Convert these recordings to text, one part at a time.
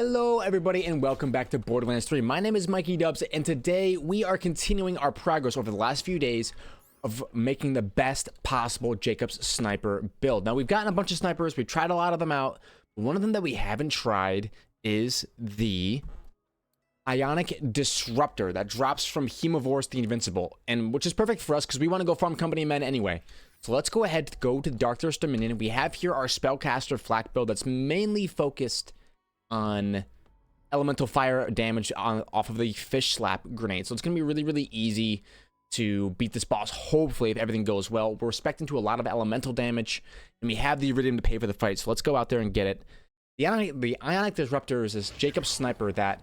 Hello everybody and welcome back to Borderlands 3. My name is Mikey Dubs and today we are continuing our progress over the last few days of making the best possible Jacob's sniper build. Now we've gotten a bunch of snipers, we've tried a lot of them out. One of them that we haven't tried is the Ionic Disruptor that drops from Hemovorous the Invincible, and which is perfect for us because we want to go farm company men anyway. So let's go ahead and go to Dark Thirst Dominion. We have here our Spellcaster Flak build that's mainly focused on elemental fire damage off of the fish slap grenade. So it's going to be really easy to beat this boss, hopefully, if everything goes well. We're expecting to a lot of elemental damage, and we have the Iridium to pay for the fight. So let's go out there and get it. The Ionic Disruptor is this Jacob sniper that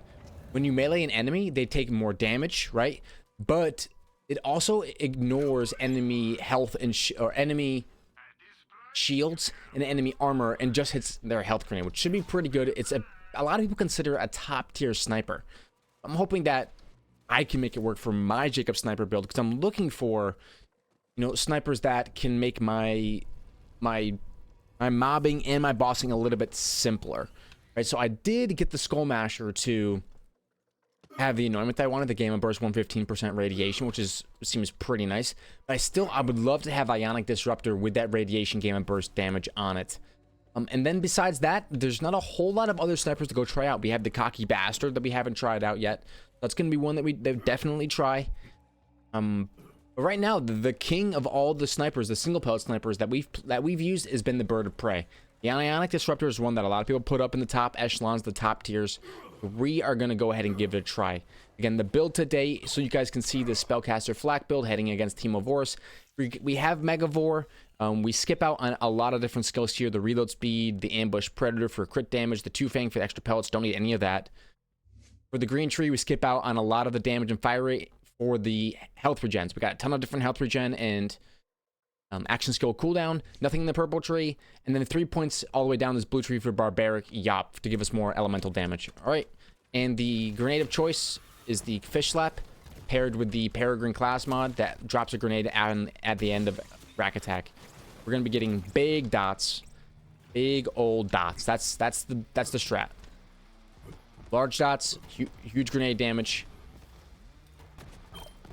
when you melee an enemy, they take more damage, right? But it also ignores enemy health and enemy shields and enemy armor and just hits their health grenade, which should be pretty good. It's a lot of people consider a top tier sniper. I'm hoping that I can make it work for my Jacob sniper build because I'm looking for, you know, snipers that can make my mobbing and my bossing a little bit simpler, right? So I did get the Skull Masher to have the anointment that I wanted, the Gamma Burst 115% radiation, which seems pretty nice. But I would love to have Ionic Disruptor with that radiation Gamma Burst damage on it. And then besides that, there's not a whole lot of other snipers to go try out. We have the Cocky Bastard that we haven't tried out yet. That's going to be one that we definitely try. But right now, the king of all the snipers, the single pellet snipers that we've used has been the Bird of Prey. The Ionic Disruptor is one that a lot of people put up in the top echelons, the top tiers. We are going to go ahead and give it a try. Again, the build today, so you guys can see the Spellcaster Flak build heading against Hemovorous. We have Megavore. We skip out on a lot of different skills here. The reload speed, the ambush predator for crit damage, the two fang for the extra pellets. Don't need any of that. For the green tree, we skip out on a lot of the damage and fire rate for the health regens. We got a ton of different health regen and action skill cooldown. Nothing in the purple tree. And then 3 points all the way down this blue tree for barbaric yop to give us more elemental damage. All right. And the grenade of choice is the fish slap paired with the Peregrine class mod that drops a grenade at the end of rack attack. We're going to be getting big dots, big old dots. That's the strat. Large dots, huge grenade damage.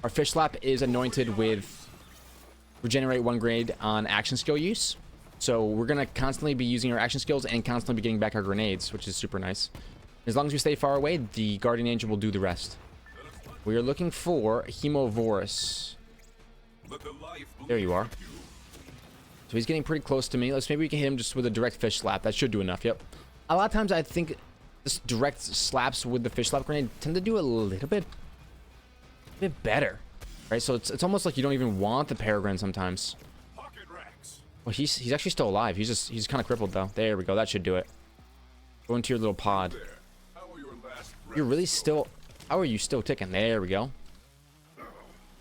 Our fish slap is anointed with regenerate 1 grenade on action skill use. So we're going to constantly be using our action skills and constantly be getting back our grenades, which is super nice. As long as we stay far away, the Guardian Angel will do the rest. We are looking for Hemovorous. There you are. So he's getting pretty close to me. Maybe we can hit him just with a direct fish slap. That should do enough. Yep. A lot of times I think this direct slaps with the fish slap grenade tend to do a little bit better, right? So it's almost like you don't even want the Peregrine sometimes. Well, he's actually still alive. He's kind of crippled though. There we go. That should do it. Go into your little pod. You're really still. How are you still ticking? There we go.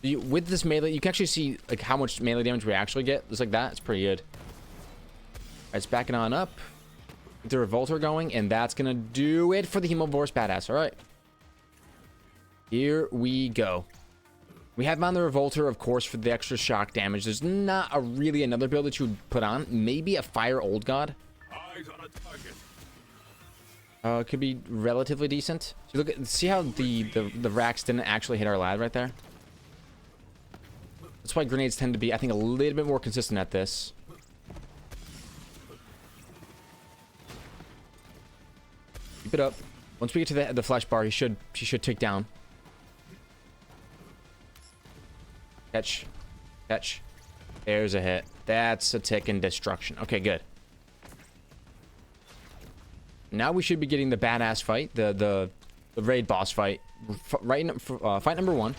With this melee, you can actually see like how much melee damage we actually get. Just like that. It's pretty good. Right, it's backing on up. Get the Revolter going, and that's gonna do it for the Hemovorous badass. All right. Here we go. We have him on the Revolter, of course, for the extra shock damage. There's not really another build that you would put on. Maybe a Fire Old God. It could be relatively decent. So see how the racks didn't actually hit our lad right there? That's why grenades tend to be, I think, a little bit more consistent at this. Keep it up. Once we get to the flash bar, he should tick down. Catch. Catch. There's a hit. That's a tick in destruction. Okay, good. Now we should be getting the badass fight, the raid boss fight. Fight number 1.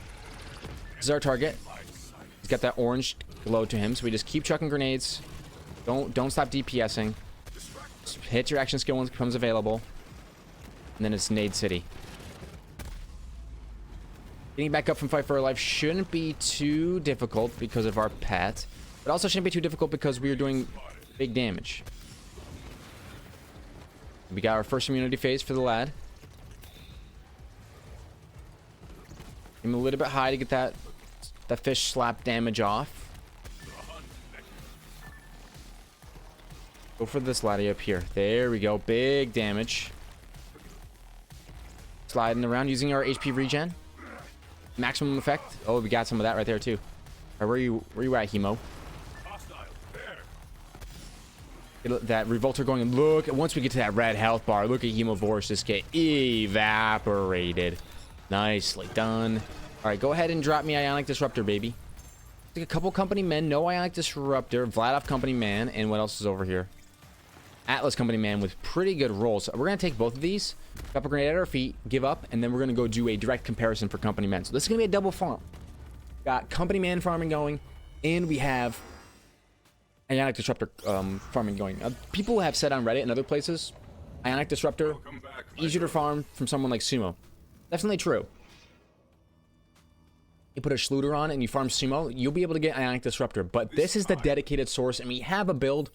This is our target. He's got that orange glow to him, so we just keep chucking grenades. Don't stop DPSing. Just hit your action skill once it becomes available. And then it's Nade City. Getting back up from Fight for Our Life shouldn't be too difficult because of our pet. But also shouldn't be too difficult because we are doing big damage. We got our first immunity phase for the lad. Aim a little bit high to get that fish slap damage off. Go for this laddie up here. There we go. Big damage. Sliding around using our HP regen. Maximum effect. Oh, we got some of that right there too. All right, where you at, Hemo? Get that revolter going. And look, once we get to that red health bar, look at Hemovorous just get evaporated. Nicely done. All right, go ahead and drop me Ionic Disruptor, baby. Like a couple company men, no Ionic Disruptor, Vladov company man, and what else is over here? Atlas company man with pretty good rolls. So we're gonna take both of these, drop a grenade at our feet, give up, and then we're gonna go do a direct comparison for company men. So this is gonna be a double farm. Got company man farming going, and we have Ionic Disruptor farming going. People have said on Reddit and other places, Ionic Disruptor easier to farm from someone like Sumo. Definitely true. You put a Schluter on and you farm Sumo, you'll be able to get Ionic Disruptor. But this is the dedicated source, and we have a build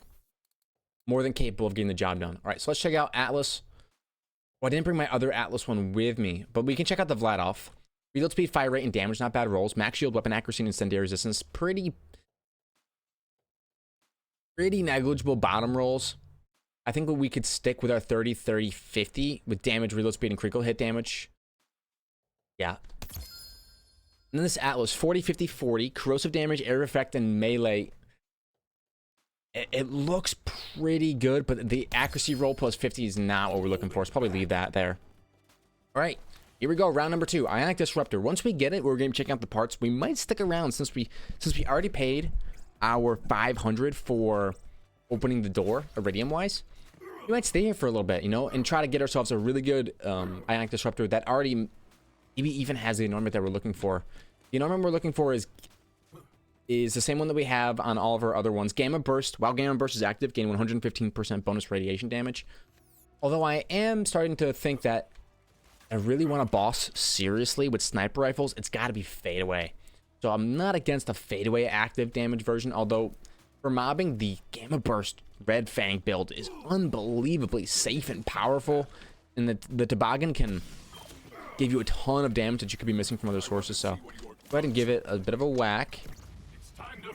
more than capable of getting the job done. All right, so let's check out Atlas. Well, I didn't bring my other Atlas one with me, but we can check out the Vladov. Reload speed, fire rate, and damage, not bad rolls. Max shield, weapon accuracy, and incendiary resistance. Pretty negligible bottom rolls. I think we could stick with our 30, 30, 50 with damage, reload speed, and critical hit damage. Yeah. And then this Atlas, 40, 50, 40. Corrosive damage, area effect, and melee. It looks pretty good, but the accuracy roll plus 50 is not what we're looking for. So probably leave that there. All right, here we go. Round number 2, Ionic Disruptor. Once we get it, we're going to be checking out the parts. We might stick around since we already paid our 500 for opening the door, iridium-wise. We might stay here for a little bit, you know, and try to get ourselves a really good Ionic Disruptor that already maybe even has the enormous that we're looking for. The enormous we're looking for is the same one that we have on all of our other ones. Gamma Burst. While Gamma Burst is active, gain 115% bonus radiation damage. Although I am starting to think that I really want to boss seriously with sniper rifles, it's got to be fadeaway. So I'm not against a fadeaway active damage version, although for mobbing, the Gamma Burst Red Fang build is unbelievably safe and powerful, and the toboggan can give you a ton of damage that you could be missing from other sources. So go ahead and give it a bit of a whack.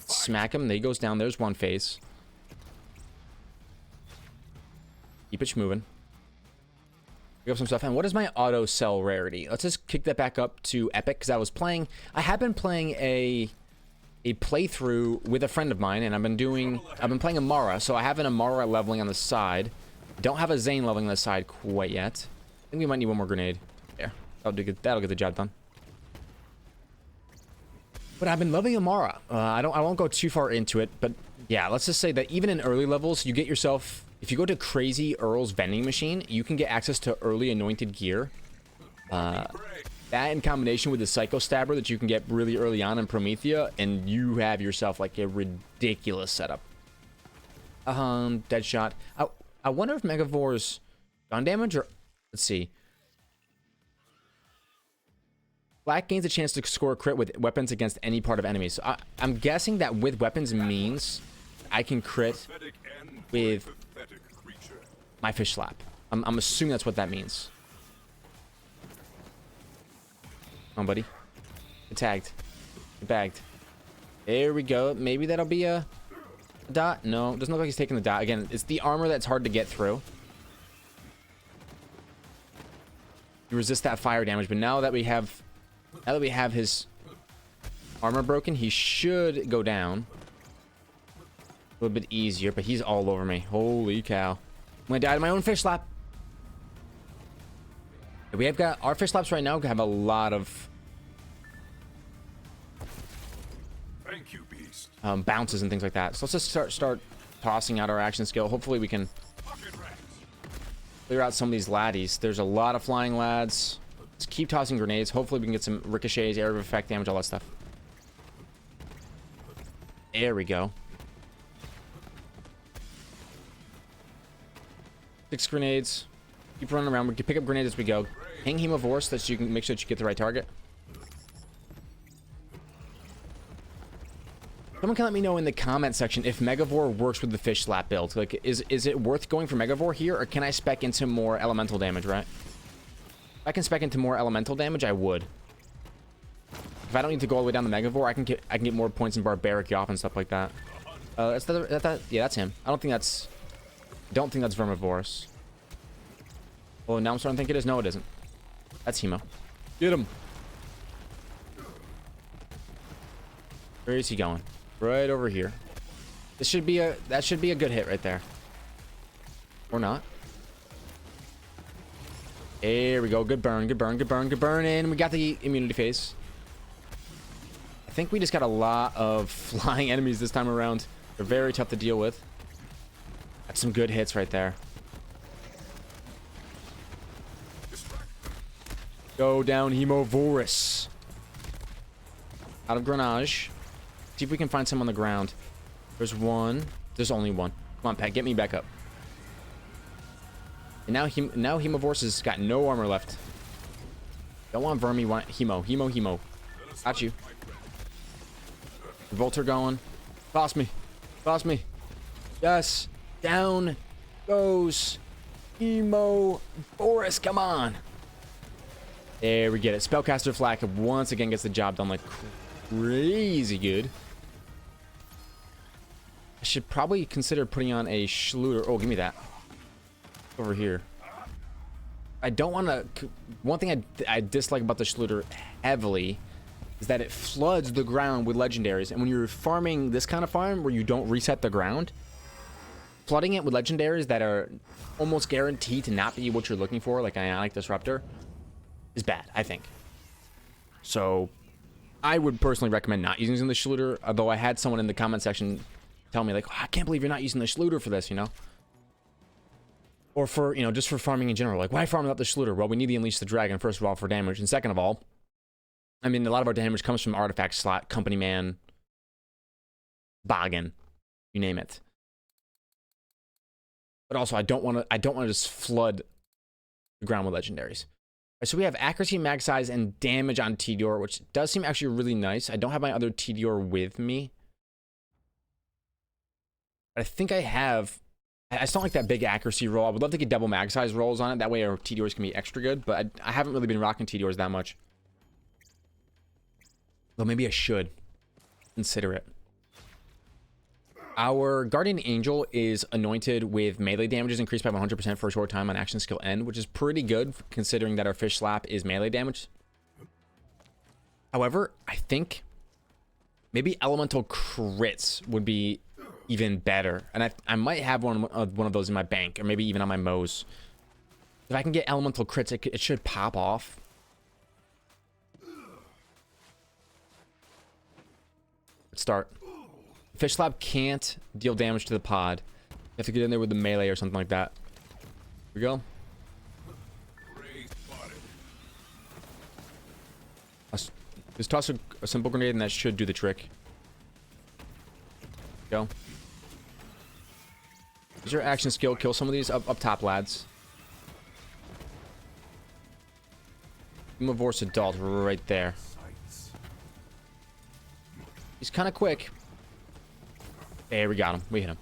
Smack him. There he goes down. There's one phase. Keep it moving. Pick up some stuff. And what is my auto sell rarity? Let's just kick that back up to epic, because I have been playing a playthrough with a friend of mine, and I've been playing Amara, so I have an Amara leveling on the side. Don't have a Zane leveling on the side quite yet. I think we might need one more grenade. There. That'll get the job done. But I've been loving Amara. I won't go too far into it, but yeah, let's just say that even in early levels, you get yourself, if you go to Crazy Earl's vending machine, you can get access to early anointed gear. That in combination with the Psycho Stabber that you can get really early on in Promethea, and you have yourself like a ridiculous setup. Dead shot. I wonder if Megavor's gun damage, or let's see. Black gains a chance to score a crit with weapons against any part of enemies. So I'm guessing that with weapons means I can crit with my fish slap. I'm assuming that's what that means. Come on, buddy. Get tagged. Get bagged. There we go. Maybe that'll be a dot. No, doesn't look like he's taking the dot. Again, it's the armor that's hard to get through. You resist that fire damage, but now that we have his armor broken, he should go down a little bit easier, but he's all over me. Holy cow. I'm gonna die to my own fish slap. We have got our fish slaps right now have a lot of bounces and things like that. So let's just start tossing out our action skill. Hopefully we can clear out some of these laddies. There's a lot of flying lads. Let's keep tossing grenades. Hopefully we can get some ricochets, area of effect damage, all that stuff. There we go. 6 grenades. Keep running around. We can pick up grenades as we go. Hang Hemovorous so that you can make sure that you get the right target. Someone can let me know in the comment section if Megavore works with the fish slap build. Like, is it worth going for Megavore here, or can I spec into more elemental damage, right? If I can spec into more elemental damage, I would. If I don't need to go all the way down the Megavore, I can get more points in Barbaric Yoff and stuff like that. Yeah, that's him. I don't think that's Vermivorous. Oh, now I'm starting to think it is. No, it isn't. That's Hemo. Get him. Where is he going? Right over here. That should be a good hit right there. Or not. There we go. Good burn, good burn, good burn, good burn. And we got the immunity phase. I think we just got a lot of flying enemies this time around. They're very tough to deal with. That's some good hits right there. Go down, Hemovorous. Out of Grenage. See if we can find some on the ground. There's one. There's only one. Come on, Pat. Get me back up. And now Hemovorous has got no armor left. Don't want Vermi. Want Hemo. Hemo, Hemo. Got you. Volter going. Toss me. Toss me. Yes. Down goes Hemovorous. Come on. There we get it. Spellcaster Flak once again gets the job done like crazy good. I should probably consider putting on a Schluter. Oh, give me that. Over here. I don't want to... One thing I dislike about the Schluter heavily is that it floods the ground with legendaries. And when you're farming this kind of farm where you don't reset the ground, flooding it with legendaries that are almost guaranteed to not be what you're looking for, like Ionic Disruptor, is bad, I think. So I would personally recommend not using the Schluter, although I had someone in the comment section tell me like, oh, I can't believe you're not using the Schluter for this, you know? Or for, you know, just for farming in general. Like, why farm without the Schluter? Well, we need to Unleash the Dragon, first of all, for damage. And second of all, I mean, a lot of our damage comes from Artifact Slot, Company Man, Boggin, you name it. But also, I don't want to just flood the ground with legendaries. So we have accuracy, mag size, and damage on Tediore, which does seem actually really nice. I don't have my other Tediore with me. But I think I have... I just don't like that big accuracy roll. I would love to get double mag size rolls on it. That way our Tediores can be extra good. But I haven't really been rocking Tediores that much. Though maybe I should consider it. Our Guardian Angel is anointed with melee damages increased by 100% for a short time on action skill end, which is pretty good considering that our Fish Slap is melee damage. However, I think maybe elemental crits would be even better. And I might have one of those in my bank, or maybe even on my Moes. If I can get elemental crits, it should pop off. Let's start. Fish Slap can't deal damage to the pod. You have to get in there with the melee or something like that. Here we go. Just toss a simple grenade and that should do the trick. Go. Use your action skill. Kill some of these up top, lads. Hemovorous Adult right there. He's kind of quick. There, we got him. We hit him.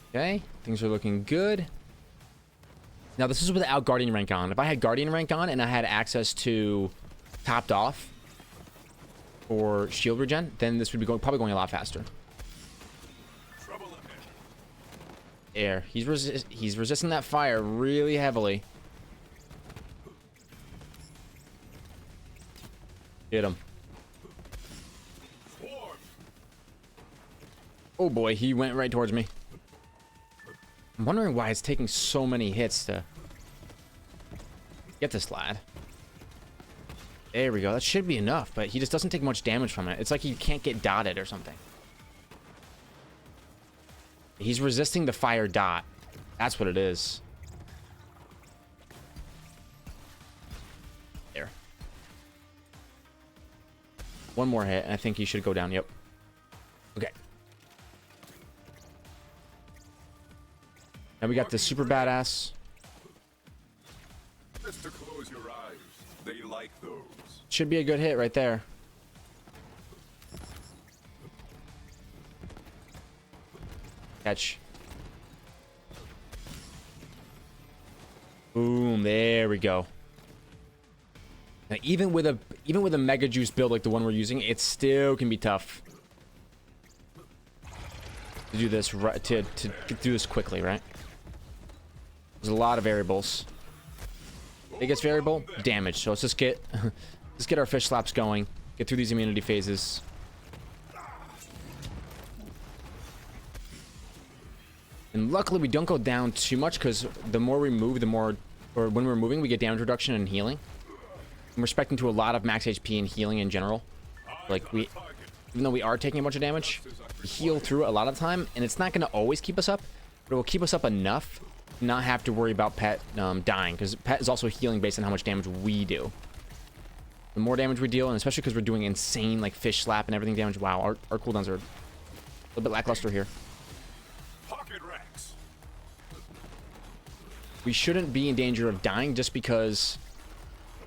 Okay, things are looking good. Now, this is without Guardian rank on. If I had Guardian rank on and I had access to topped off or shield regen, then this would be probably going a lot faster. There, he's resisting that fire really heavily. Get him. Oh boy, he went right towards me. I'm wondering why it's taking so many hits to get this lad. There we go. That should be enough, but he just doesn't take much damage from it. It's like he can't get dotted or something. He's resisting the fire dot. That's what it is. There. One more hit, and I think he should go down. Yep. Okay. Now we got this super badass. Just to close your eyes. They like those. Should be a good hit right there. Catch. Boom, there we go. Now, even with a mega juice build like the one we're using, it still can be tough to do this do this quickly, right? There's a lot of variables. Biggest variable, damage. So let's just get let's get our fish slaps going. Get through these immunity phases. And luckily we don't go down too much because the more we move, the more, or when we're moving, we get damage reduction and healing. And we're expecting to a lot of max HP and healing in general. Like even though we are taking a bunch of damage, we heal through it a lot of the time, and it's not going to always keep us up, but it will keep us up enough to not have to worry about Pet dying, because Pet is also healing based on how much damage we do. The more damage we deal, and especially because we're doing insane like fish slap and everything damage, wow, our cooldowns are a little bit lackluster here. We shouldn't be in danger of dying just because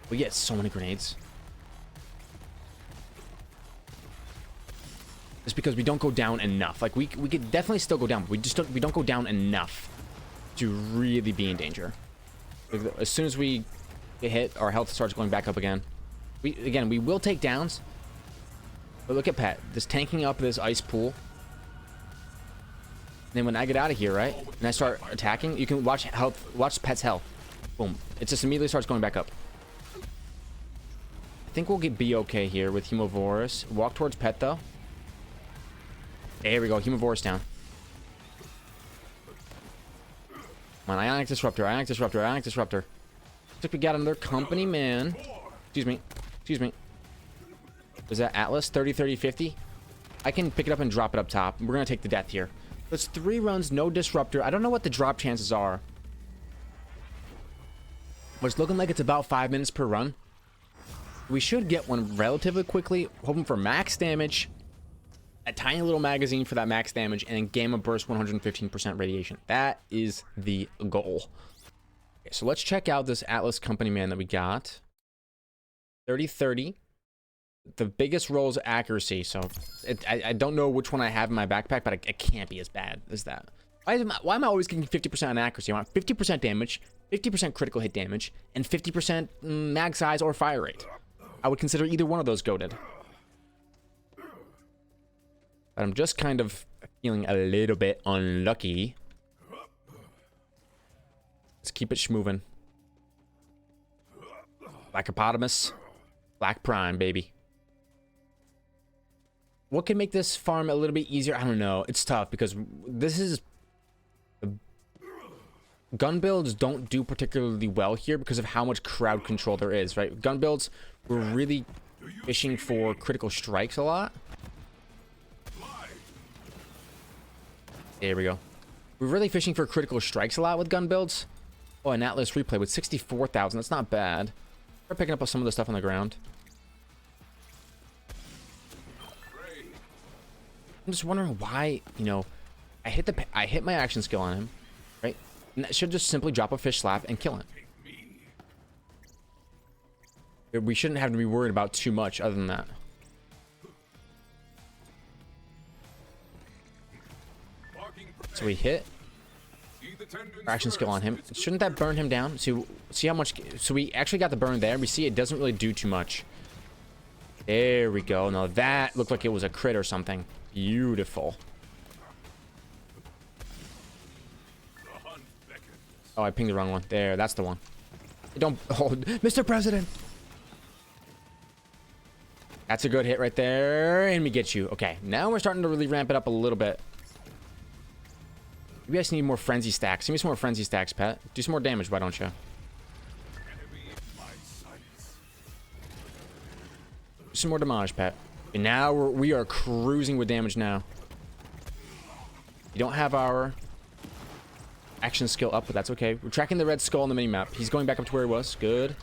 we get so many grenades. Just because we don't go down enough. Like we could definitely still go down, but we don't go down enough to really be in danger. Like, as soon as we get hit, our health starts going back up again. We will take downs. But look at Pet, just tanking up this ice pool. Then when I get out of here, right, and I start attacking, you can watch Pet's health. Boom. It just immediately starts going back up. I think we'll be okay here with Hemovorous. Walk towards Pet, though. There we go. Hemovorous down. Come on, Ionic Disruptor, Ionic Disruptor, Ionic Disruptor. Looks like we got another company, man. Excuse me. Excuse me. Is that Atlas? 30, 30, 50? I can pick it up and drop it up top. We're going to take the death here. That's 3 runs, no disruptor. I don't know what the drop chances are. But it's looking like it's about 5 minutes per run. We should get one relatively quickly. Hoping for max damage. A tiny little magazine for that max damage. And then Gamma Burst 115% radiation. That is the goal. Okay, so let's check out this Atlas company man that we got. 30-30. The biggest roll is accuracy, so I don't know which one I have in my backpack, but it can't be as bad as that. Why am I always getting 50% on accuracy? I want 50% damage, 50% critical hit damage, and 50% mag size or fire rate. I would consider either one of those goated. But I'm just kind of feeling a little bit unlucky. Let's keep it schmoving. Black Hippopotamus, Black Prime, baby. What can make this farm a little bit easier? I don't know. It's tough because this is... Gun builds don't do particularly well here because of how much crowd control there is, right? Gun builds, we're really fishing for critical strikes a lot. There we go. We're really fishing for critical strikes a lot with gun builds. Oh, an Atlas replay with 64,000. That's not bad. We're picking up some of the stuff on the ground. I'm just wondering why, you know, I hit my action skill on him, right? And I should just simply drop a fish slap and kill him. We shouldn't have to be worried about too much other than that. So we hit our action skill on him. Shouldn't that burn him down? See how much? So we actually got the burn there. We see it doesn't really do too much. There we go. Now that looked like it was a crit or something. Beautiful. Oh, I pinged the wrong one. There, that's the one. Don't... Oh, Mr. President! That's a good hit right there. And we get you. Okay, now we're starting to really ramp it up a little bit. Maybe I just need more frenzy stacks. Give me some more frenzy stacks, Pet. Do some more damage, why don't you? Some more damage, Pet. And now we are cruising with damage now. We don't have our action skill up, but that's okay. We're tracking the red skull on the minimap. He's going back up to where he was. Good.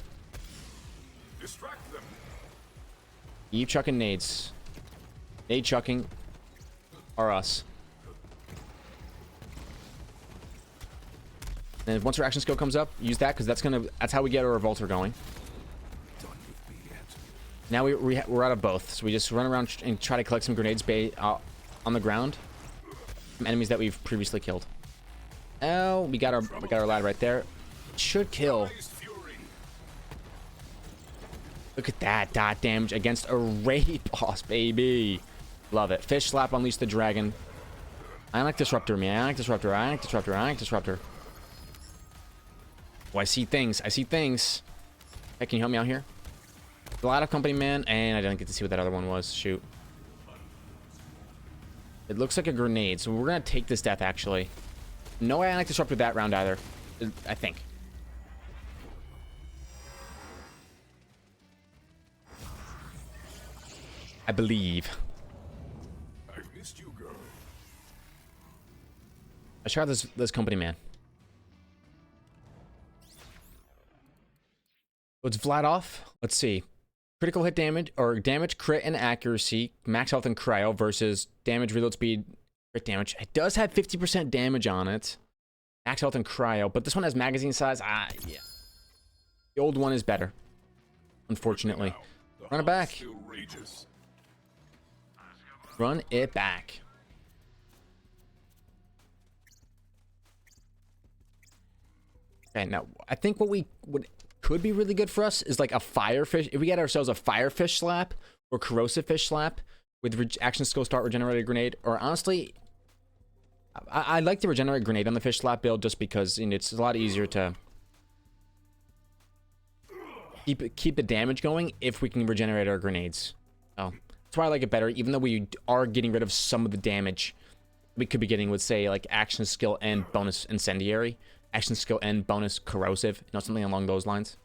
Keep chucking nades. Nade chucking are us. And once our action skill comes up, use that because that's how we get our revolter going. Now we're out of both, so we just run around and try to collect some grenades on the ground from enemies that we've previously killed. Oh, we got our lad right there. It should kill. Look at that dot damage against a raid boss, baby. Love it. Fish slap, unleash the dragon. Ionic Disruptor, man. Ionic Disruptor, Ionic Disruptor, Ionic Disruptor. Oh, I see things. I see things. Hey, can you help me out here? A lot of company man, and I didn't get to see what that other one was. Shoot. It looks like a grenade, so we're gonna take this death, actually. No Ionic Disruptor that round either, I think. I believe. I missed you, girl. Let's try this company man. Let's Vlad off. Let's see. Critical hit damage, or damage, crit, and accuracy, max health and cryo versus damage, reload speed, crit damage. It does have 50% damage on it. Max health and cryo, but this one has magazine size. Yeah. The old one is better, unfortunately. Run it back. Run it back. Okay, now, I think what could be really good for us is like a firefish. If we get ourselves a firefish slap or corrosive fish slap with action skill start regenerated grenade, or honestly, I like to regenerate grenade on the fish slap build just because, you know, it's a lot easier to keep the damage going if we can regenerate our grenades. Oh, that's why I like it better, even though we are getting rid of some of the damage we could be getting with, say, like action skill and bonus incendiary. Action skill and bonus corrosive, you know, something along those lines.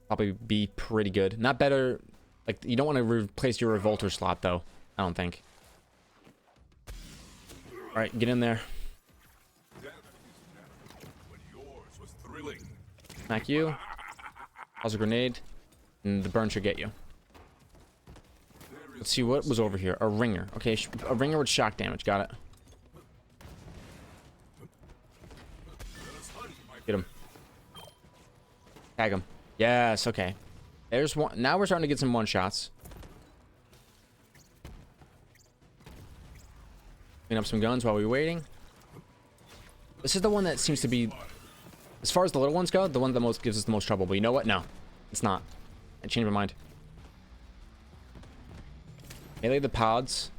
Probably be pretty good. Not better, like, you don't want to replace your revolter slot, though. I don't think. Alright, get in there. Smack you. How's a grenade? And the burn should get you. Let's see what was over here. A ringer. Okay, a ringer with shock damage. Got it. Get him. Tag him. Yes, okay. There's one. Now we're starting to get some one-shots. Clean up some guns while we're waiting. This is the one that seems to be, as far as the little ones go, the one that most gives us the most trouble. But you know what? No, it's not. I changed my mind. Melee the pods.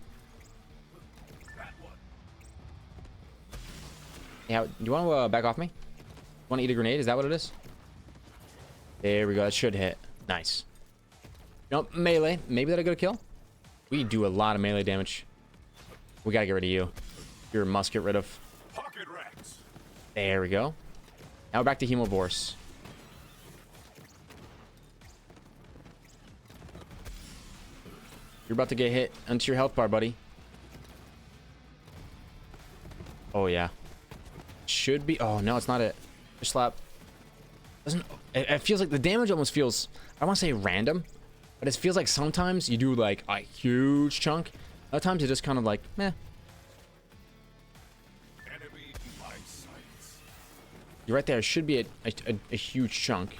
Yeah, do you want to back off me? Want to eat a grenade? Is that what it is? There we go. That should hit. Nice. Nope, melee. Maybe that'll get a kill. We do a lot of melee damage. We gotta get rid of you. Your must get rid of. There we go. Now we're back to Hemovorous. You're about to get hit onto your health bar, buddy. Oh, yeah. Should be. Oh, no, it's not it. Fish slap. Doesn't. It feels like the damage almost feels, I don't want to say random, but it feels like sometimes you do like a huge chunk. Other times it's just kind of like, meh. You're right there. It should be a huge chunk.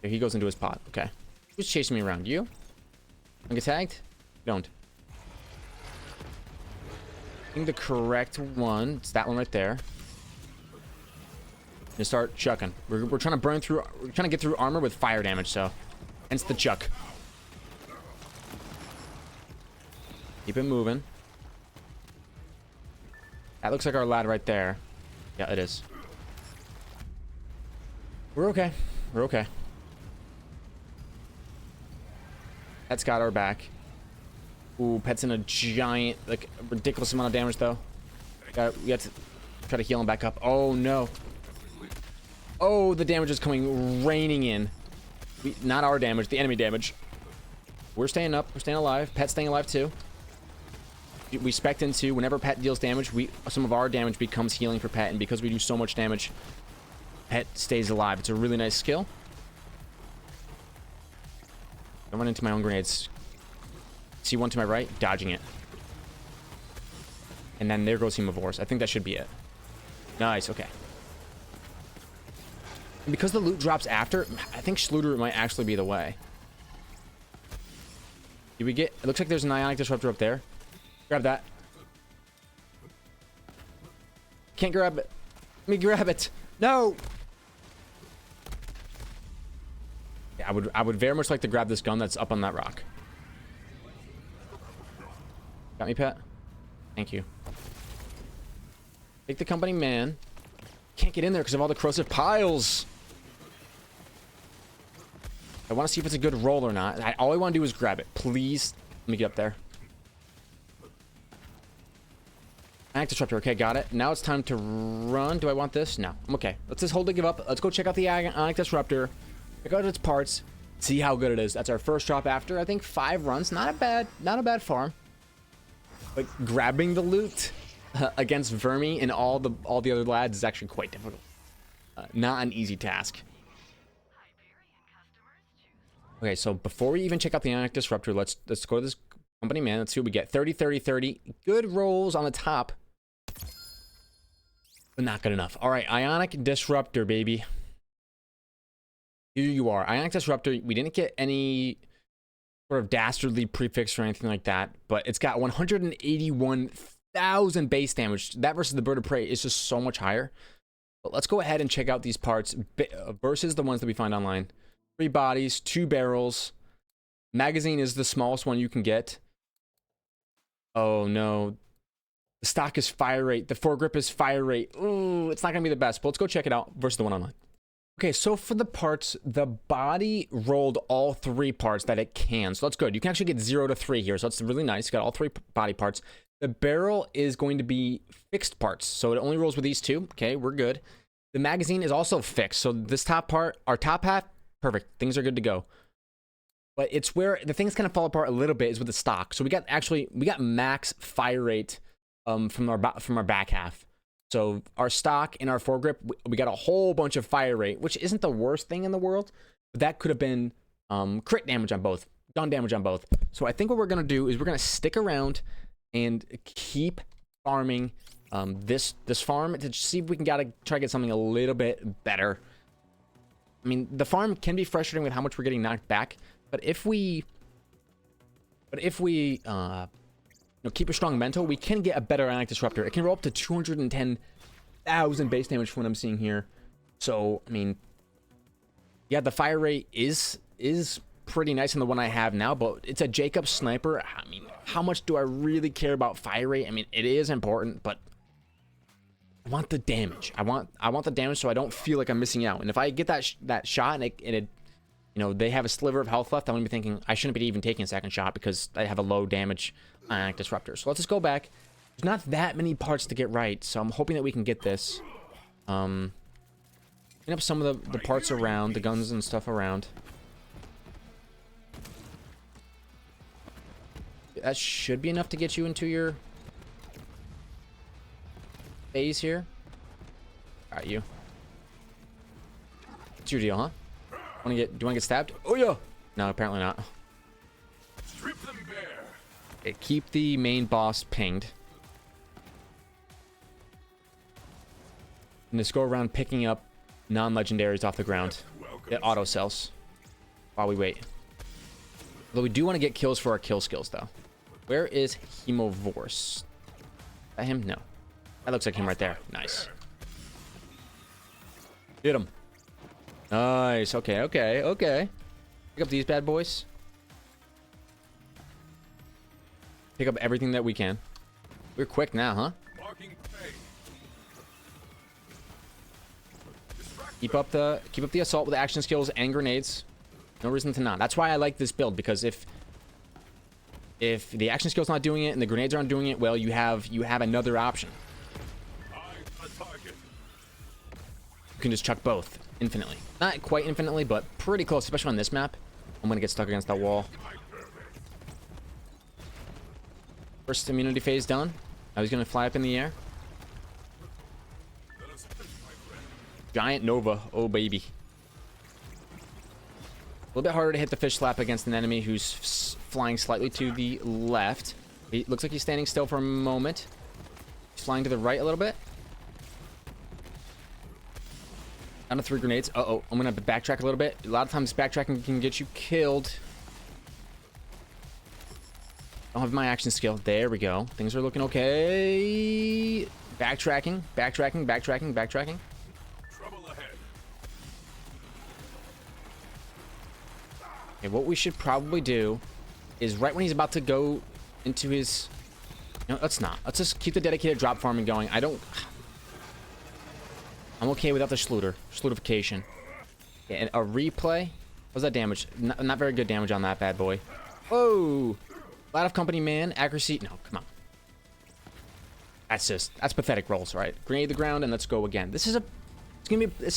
There he goes into his pot. Okay. Who's chasing me around? You? Don't get tagged? Don't. I think the correct one. It's that one right there. And start chucking. We're trying to burn through. We're trying to get through armor with fire damage. So, hence the chuck. Keep it moving. That looks like our lad right there. Yeah, it is. We're okay. We're okay. Pet's got our back. Ooh, Pet's in a giant, like, ridiculous amount of damage, though. We have to try to heal him back up. Oh, no. Oh, the damage is coming, raining in. Not our damage, the enemy damage. We're staying up. We're staying alive. Pet's staying alive, too. We spec into, whenever Pet deals damage, some of our damage becomes healing for Pet, and because we do so much damage, Pet stays alive. It's a really nice skill. Don't run into my own grenades. See one to my right, dodging it. And then there goes Hemovorous. I think that should be it. Nice, okay. And because the loot drops after, I think Schluter might actually be the way. Did we get... It looks like there's an Ionic Disruptor up there. Grab that. Can't grab it. Let me grab it. No! Yeah, I would very much like to grab this gun that's up on that rock. Got me, Pet? Thank you. Take the company man. Can't get in there because of all the corrosive piles. I want to see if it's a good roll or not. All I want to do is grab it. Please. Let me get up there. Ionic Disruptor. Okay, got it. Now it's time to run. Do I want this? No. I'm okay. Let's just hold it, give up. Let's go check out the Ionic Disruptor. Check out its parts. See how good it is. That's our first drop after, I think, 5 runs. Not a bad farm. But grabbing the loot against Vermi and all the other lads is actually quite difficult. Not an easy task. Okay, so before we even check out the Ionic Disruptor, let's go to this company, man. Let's see what we get. 30, 30, 30. Good rolls on the top. But not good enough. All right, Ionic Disruptor, baby. Here you are. Ionic Disruptor. We didn't get any sort of dastardly prefix or anything like that, but it's got 181,000 base damage. That versus the Bird of Prey is just so much higher. But let's go ahead and check out these parts versus the ones that we find online. 3 bodies, 2 barrels. Magazine is the smallest one you can get. Oh no. The stock is fire rate. The foregrip is fire rate. Ooh, it's not gonna be the best, but let's go check it out versus the one online. Okay, so for the parts, the body rolled all 3 parts that it can. So that's good. You can actually get 0 to 3 here, so that's really nice. You got all 3 body parts. The barrel is going to be fixed parts, so it only rolls with these 2. Okay, we're good. The magazine is also fixed, so this top part, our top half, perfect. Things are good to go. But it's where the things kind of fall apart a little bit is with the stock. So we got max fire rate from our back half. So our stock and our foregrip, we got a whole bunch of fire rate, which isn't the worst thing in the world, but that could have been crit damage on both, gun damage on both. So I think what we're gonna do is we're gonna stick around and keep farming this farm to see if we can try to get something a little bit better. I mean, the farm can be frustrating with how much we're getting knocked back, but if we keep a strong mental, we can get a better Ionic Disruptor. It can roll up to 210,000 base damage from what I'm seeing here. So, I mean, yeah, the fire rate is pretty nice in the one I have now, but it's a Jacob sniper. I mean, how much do I really care about fire rate? I mean, it is important, but I want the damage. I want the damage so I don't feel like I'm missing out. And if I get that shot and it they have a sliver of health left, I'm gonna be thinking I shouldn't be even taking a second shot because I have a low damage Ionic Disruptor. So let's just go back. There's not that many parts to get right, so I'm hoping that we can get this. Clean up some of the parts around, the guns and stuff around. That should be enough to get you into your phase here. Alright, you. What's your deal, huh? Do you want to get stabbed? Oh yeah. No, apparently not. Strip them bare. Okay, keep the main boss pinged. And just go around picking up non-legendaries off the ground. Get auto cells while we wait. Although we do want to get kills for our kill skills though. Where is Hemovorous? Is that him? No. That looks like him right there. Nice. Get him. Nice. Okay, okay, okay. Pick up these bad boys. Pick up everything that we can. We're quick now, huh? Keep up the assault with action skills and grenades. No reason to not. That's why I like this build, because if the action skill's not doing it and the grenades aren't doing it, well, you have another option. You can just chuck both infinitely. Not quite infinitely, but pretty close, especially on this map. I'm gonna get stuck against that wall. First immunity phase done. Now he's gonna fly up in the air. Giant Nova. Oh, baby. A little bit harder to hit the fish slap against an enemy who's flying slightly to the left. He looks like he's standing still for a moment. He's flying to the right a little bit. Down to 3 grenades. Uh-oh. I'm going to have to backtrack a little bit. A lot of times backtracking can get you killed. Don't have my action skill. There we go. Things are looking okay. Backtracking. Backtracking. Backtracking. Backtracking. Okay, what we should probably do is right when he's about to go into his... No, let's not. Let's just keep the dedicated drop farming going. I'm I'm okay without the Schluterification. Yeah, and a replay. What's that damage? Not very good damage on that bad boy. Whoa! Lot of company, man. Accuracy. No, come on. That's pathetic rolls, right? Grenade the ground and let's go again. This is a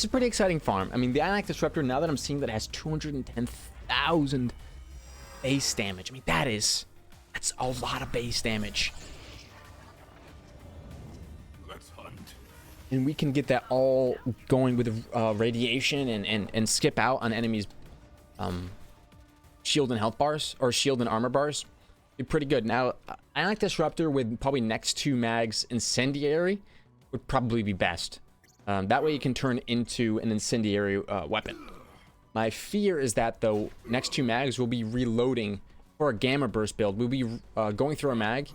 pretty exciting farm. I mean, the Ionic Disruptor, now that I'm seeing that it has 210,000 base damage. I mean, that's a lot of base damage. Let's hunt. And we can get that all going with radiation and skip out on enemies' shield and health bars, or shield and armor bars. Be pretty good. Now, Ionic Disruptor with probably next 2 mags Incendiary would probably be best. That way you can turn into an incendiary weapon. My fear is that, though, next 2 mags will be reloading for a Gamma Burst build. We'll be going through a mag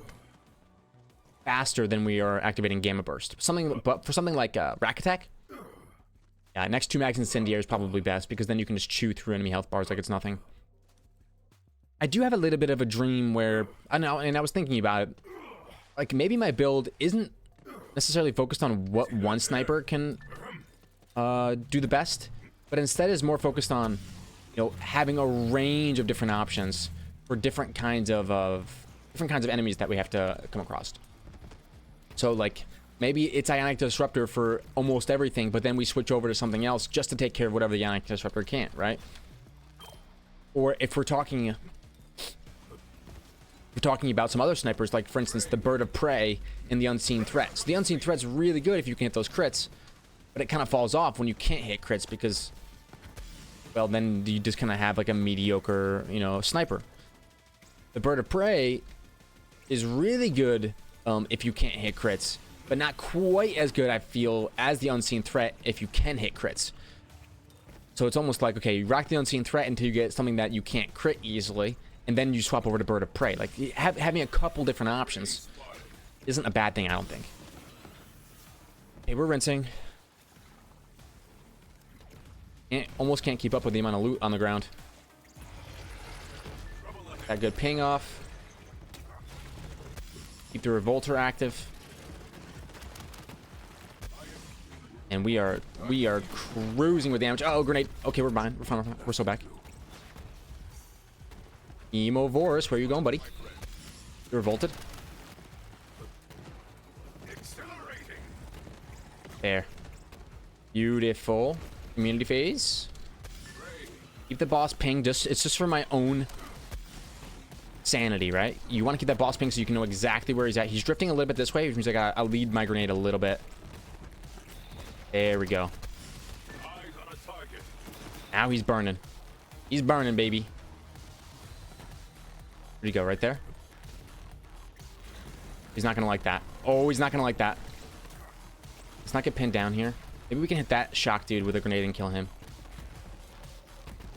faster than we are activating Gamma Burst. But for something like Rack Attack, yeah, next 2 mags Incendiary is probably best, because then you can just chew through enemy health bars like it's nothing. I do have a little bit of a dream where, I know, and I was thinking about it, like maybe my build isn't necessarily focused on what one sniper can do the best, but instead is more focused on, you know, having a range of different options for different kinds of enemies that we have to come across. So like maybe it's Ionic Disruptor for almost everything, but then we switch over to something else just to take care of whatever the Ionic Disruptor can't, right? Or if we're talking about some other snipers, like for instance the Bird of Prey and the Unseen Threat. So the Unseen Threat's really good if you can hit those crits, but it kind of falls off when you can't hit crits, because, well, then you just kind of have like a mediocre, you know, sniper. The Bird of Prey is really good if you can't hit crits, but not quite as good, I feel, as the Unseen Threat if you can hit crits. So it's almost like, okay, you rock the Unseen Threat until you get something that you can't crit easily, and then you swap over to Bird of Prey. Like, having a couple different options isn't a bad thing, I don't think. Okay, we're rinsing. Almost can't keep up with the amount of loot on the ground. Got good ping off. Keep the Revolter active. And we are cruising with damage. Oh, grenade. Okay, we're fine. We're fine. We're so back. Hemovorous, where are you going, buddy? You're revolted. There. Beautiful. Community phase. Keep the boss ping. It's just for my own sanity, right? You want to keep that boss ping so you can know exactly where he's at. He's drifting a little bit this way, which means I gotta lead my grenade a little bit. There we go. Now he's burning. He's burning, baby. Where'd he go? Right there? He's not gonna like that. Oh, he's not gonna like that. Let's not get pinned down here. Maybe we can hit that shock dude with a grenade and kill him.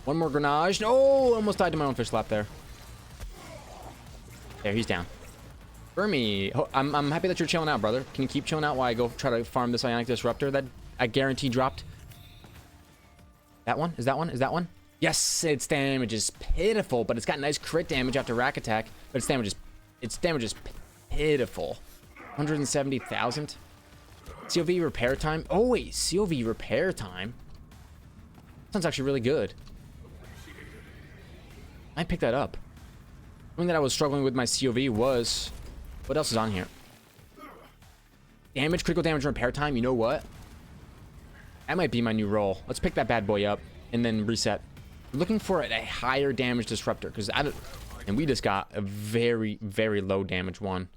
One more grenade. Oh, almost died to my own fish slap there. There, he's down. Burmy, I'm happy that you're chilling out, brother. Can you keep chilling out while I go try to farm this Ionic Disruptor that I guarantee dropped? That one? Is that one? Is that one? Yes, its damage is pitiful, but it's got nice crit damage after rack attack. But its damage is pitiful. 170,000. COV repair time. Oh wait, COV repair time. Sounds actually really good. I picked that up. Something that I was struggling with my COV was, what else is on here? Damage, critical damage, and repair time. You know what? That might be my new role. Let's pick that bad boy up and then reset. I'm looking for a higher damage disruptor, because and we just got a very, very low damage one.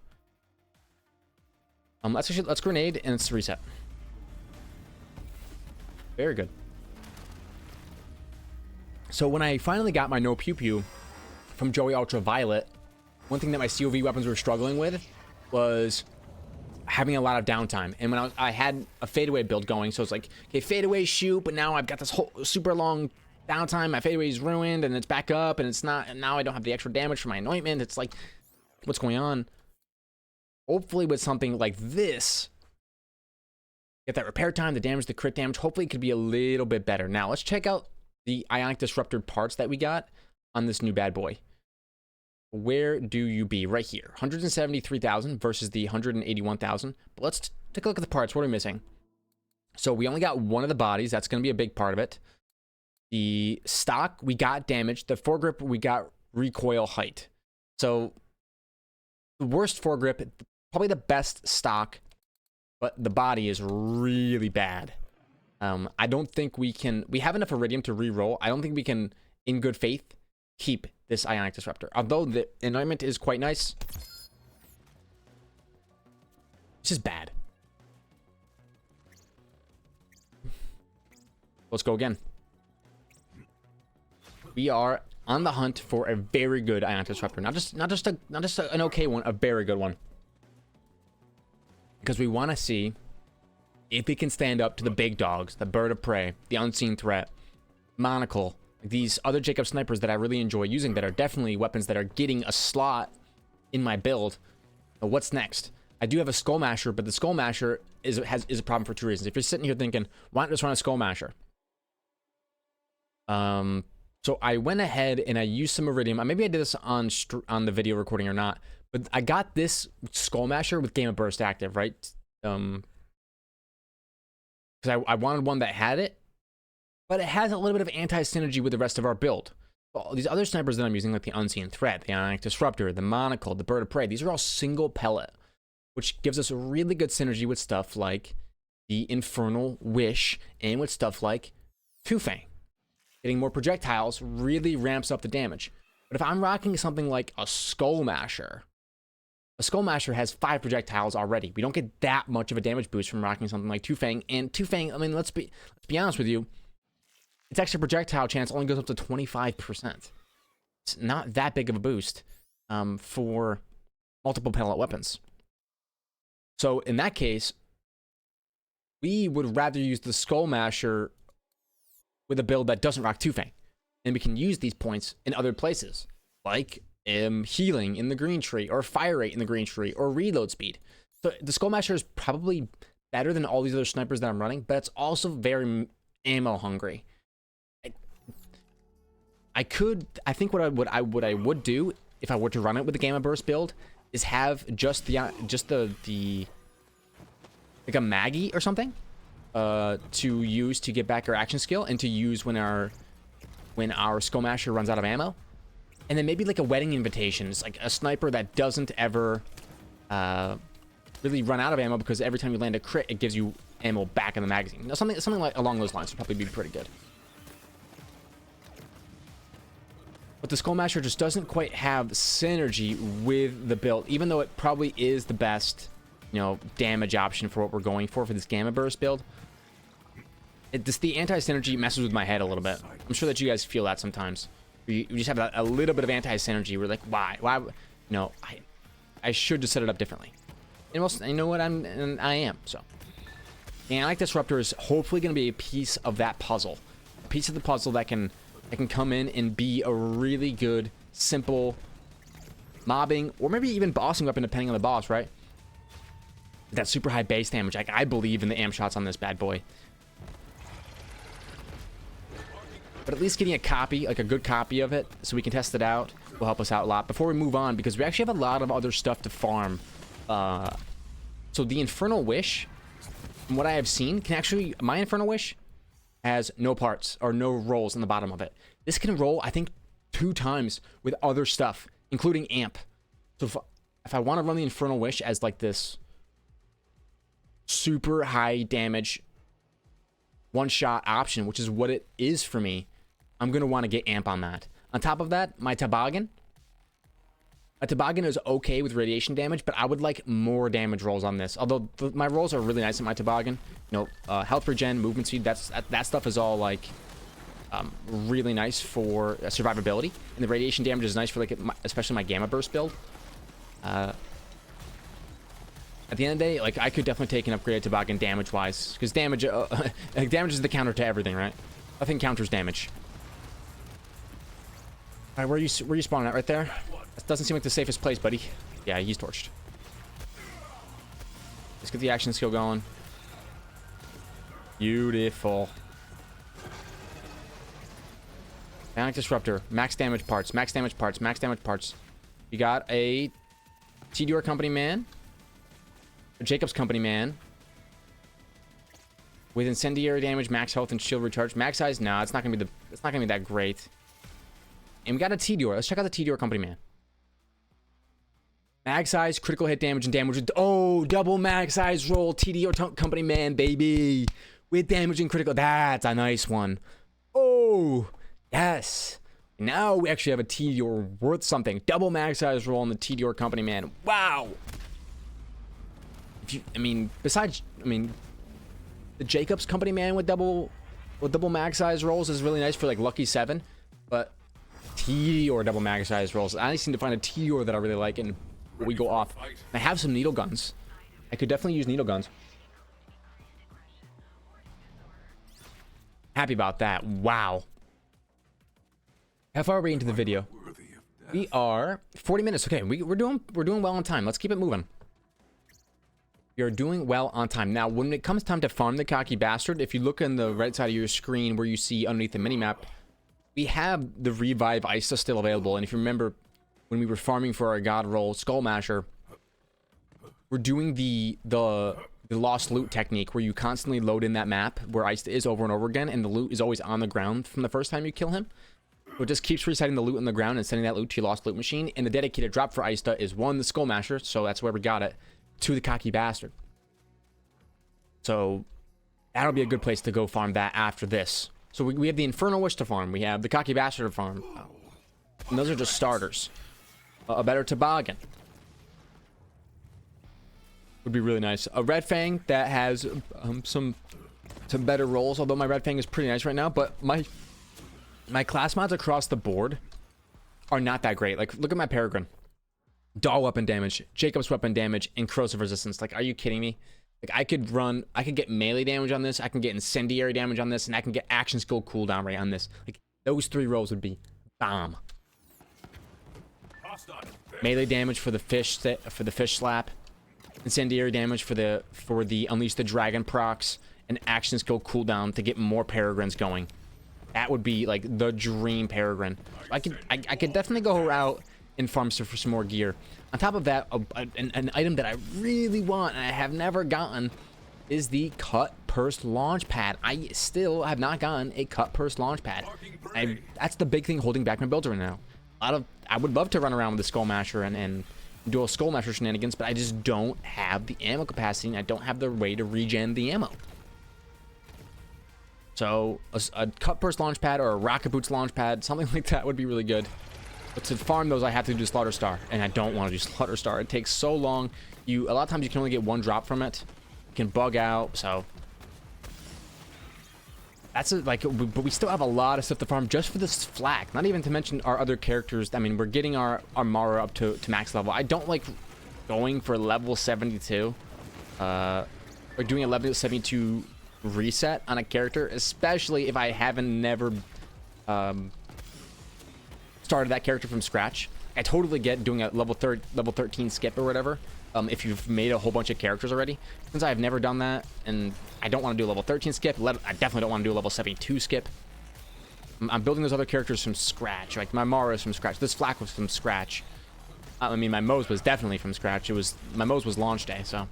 Let's grenade and let's reset. Very good. So when I finally got my no pew pew from Joey Ultraviolet, one thing that my COV weapons were struggling with was having a lot of downtime. And when I had a fadeaway build going, so it's like, okay, fadeaway shoot, but now I've got this whole super long downtime. My fadeaway is ruined and it's back up and it's not, and now I don't have the extra damage for my anointment. It's like, what's going on? Hopefully with something like this, get that repair time, the damage, the crit damage, hopefully it could be a little bit better. Now let's check out the Ionic Disruptor parts that we got on this new bad boy. Where do you be? Right here. 173,000 versus the 181,000. But let's take a look at the parts. What are we missing? So we only got one of the bodies. That's going to be a big part of it. The stock, we got damage. The foregrip, we got recoil height. So the worst foregrip, probably the best stock, but the body is really bad. I don't think we can... We have enough Iridium to re-roll. I don't think we can, in good faith, keep this Ionic Disruptor. Although the anointment is quite nice. It's just bad. Let's go again. We are on the hunt for a very good Ionic Disruptor. Not just an okay one, a very good one. Because we want to see if it can stand up to the big dogs, the bird of prey, the unseen threat, monocle, these other Jacob snipers that I really enjoy using that are definitely weapons that are getting a slot in my build. But what's next? I do have a Skull Masher, but the Skull Masher is a problem for two reasons. If you're sitting here thinking, why not just run a Skull Masher? So I went ahead and I used some Iridium. Maybe I did this on the video recording or not, but I got this Skull Masher with Game of Burst active, right? Because I wanted one that had it, but it has a little bit of anti-synergy with the rest of our build. All these other snipers that I'm using, like the Unseen Threat, the Ionic Disruptor, the Monocle, the Bird of Prey, these are all single pellet, which gives us a really good synergy with stuff like the Infernal Wish and with stuff like Two Fang. Getting more projectiles really ramps up the damage. But if I'm rocking something like a Skull Masher, a Skull Masher has 5 projectiles already. We don't get that much of a damage boost from rocking something like Two Fang. And Two Fang, I mean, let's be honest with you, its extra projectile chance only goes up to 25%. It's not that big of a boost for multiple pellet weapons. So in that case, we would rather use the Skull Masher with a build that doesn't rock Two Fang. And we can use these points in other places, like healing in the green tree, or fire rate in the green tree, or reload speed. So the Skull Masher is probably better than all these other snipers that I'm running, but it's also very ammo hungry. I think what I would do if I were to run it with the Gamma Burst build is have just the like a Maggie or something to use to get back our action skill, and to use when our Skull Masher runs out of ammo. And then maybe like a wedding invitation. It's like a sniper that doesn't ever really run out of ammo, because every time you land a crit, it gives you ammo back in the magazine. Now, something like along those lines would probably be pretty good. But the Skull Masher just doesn't quite have synergy with the build, even though it probably is the best, damage option for what we're going for this Gamma Burst build. The anti-synergy messes with my head a little bit. I'm sure that you guys feel that sometimes. You just have a little bit of anti-synergy. We're like, why? No, I should just set it up differently. And well, you know what? I am. So, the Ionic Disruptor is hopefully going to be a piece of that puzzle. A piece of the puzzle that can come in and be a really good, simple mobbing, or maybe even bossing weapon, depending on the boss, right? That super high base damage. I believe in the amp shots on this bad boy. But at least getting a copy, like a good copy of it, so we can test it out, will help us out a lot. Before we move on, because we actually have a lot of other stuff to farm. So the Infernal Wish, from what I have seen, my Infernal Wish has no parts or no rolls on the bottom of it. This can roll, I think, 2 times with other stuff, including amp. So if I want to run the Infernal Wish as like this super high damage one-shot option, which is what it is for me, I'm going to want to get amp on that. On top of that, my Toboggan. My Toboggan is okay with radiation damage, but I would like more damage rolls on this. Although my rolls are really nice at my Toboggan. Health regen, movement speed, that stuff is all like really nice for survivability. And the radiation damage is nice for especially my Gamma Burst build. At the end of the day, I could definitely take an upgraded Toboggan damage-wise, because damage is the counter to everything, right? Nothing counters damage. All right, where are you spawning at? Right there? That doesn't seem like the safest place, buddy. Yeah, he's torched. Let's get the action skill going. Beautiful. Ionic Disruptor. Max damage parts. Max damage parts. Max damage parts. You got a TDR company man. A Jacob's company man. with incendiary damage, max health, and shield recharge. Max size, no, it's not gonna be that great. And we got a T-Dior. Let's check out the T-Dior company man. Max size, critical hit damage, and damage. Oh, double max size roll, T-Dior company man, baby, with damage and critical. That's a nice one. Oh, yes. Now we actually have a T-Dior worth something. Double max size roll on the T-Dior company man. Wow. Besides, the Jacobs company man with double max size rolls is really nice for like lucky 7, but T-Dior double max size rolls. I just need to find a T-Dior that I really like, and we go off. I have some needle guns. I could definitely use needle guns. Happy about that. Wow. How far are we into the video? We are 40 minutes. Okay, we're doing well on time. Let's keep it moving. You're doing well on time. Now, when it comes time to farm the cocky bastard, if you look on the right side of your screen where you see underneath the minimap, we have the revive Isa still available. And if you remember, when we were farming for our god roll Skull Masher, we're doing the lost loot technique where you constantly load in that map where Isa is over and over again, and the loot is always on the ground from the first time you kill him. So it just keeps resetting the loot on the ground and sending that loot to your lost loot machine. And the dedicated drop for Isa is 1, the Skull Masher, so that's where we got it, 2, the cocky bastard. So that'll be a good place to go farm that after this. So we have the Infernal Wish to farm. We have the cocky bastard to farm. And those are just starters. A better toboggan would be really nice. A Red Fang that has some better rolls, although my Red Fang is pretty nice right now. But my class mods across the board are not that great. Like, look at my Peregrine. Doll weapon damage, Jacob's weapon damage, and corrosive resistance. Like, are you kidding me? Like, I could get melee damage on this, I can get incendiary damage on this, and I can get action skill cooldown rate on this. Like, those 3 rolls would be bomb. Melee damage for the fish slap, incendiary damage for the Unleash the Dragon procs, and action skill cooldown to get more Peregrines going. That would be like the dream Peregrine. I could definitely go out and farm for some more gear. On top of that, an item that I really want and I have never gotten is the cut purse launch pad. I still have not gotten a cut purse launch pad. That's the big thing holding back my build right now. I would love to run around with the Skull Masher and do a Skull Masher shenanigans, but I just don't have the ammo capacity, and I don't have the way to regen the ammo. So a cut purse launch pad or a rocket boots launch pad, something like that would be really good. But to farm those, I have to do Slaughter Star, and I don't want to do Slaughter Star. It takes so long. A lot of times you can only get 1 drop from it. It can bug out, so that's but we still have a lot of stuff to farm just for this flak. Not even to mention our other characters. I mean, we're getting our Mara up to max level. I don't like going for level 72, or doing a level 72 reset on a character, especially if I haven't never started that character from scratch. I totally get doing a level 13 skip or whatever if you've made a whole bunch of characters already. Since I've never done that, and I don't want to do a level 13 skip, I definitely don't want to do a level 72 skip. I'm building those other characters from scratch. Like my Mara is from scratch. This flak was from scratch. I mean, my Mose was definitely from scratch. My Mose was launch day, so.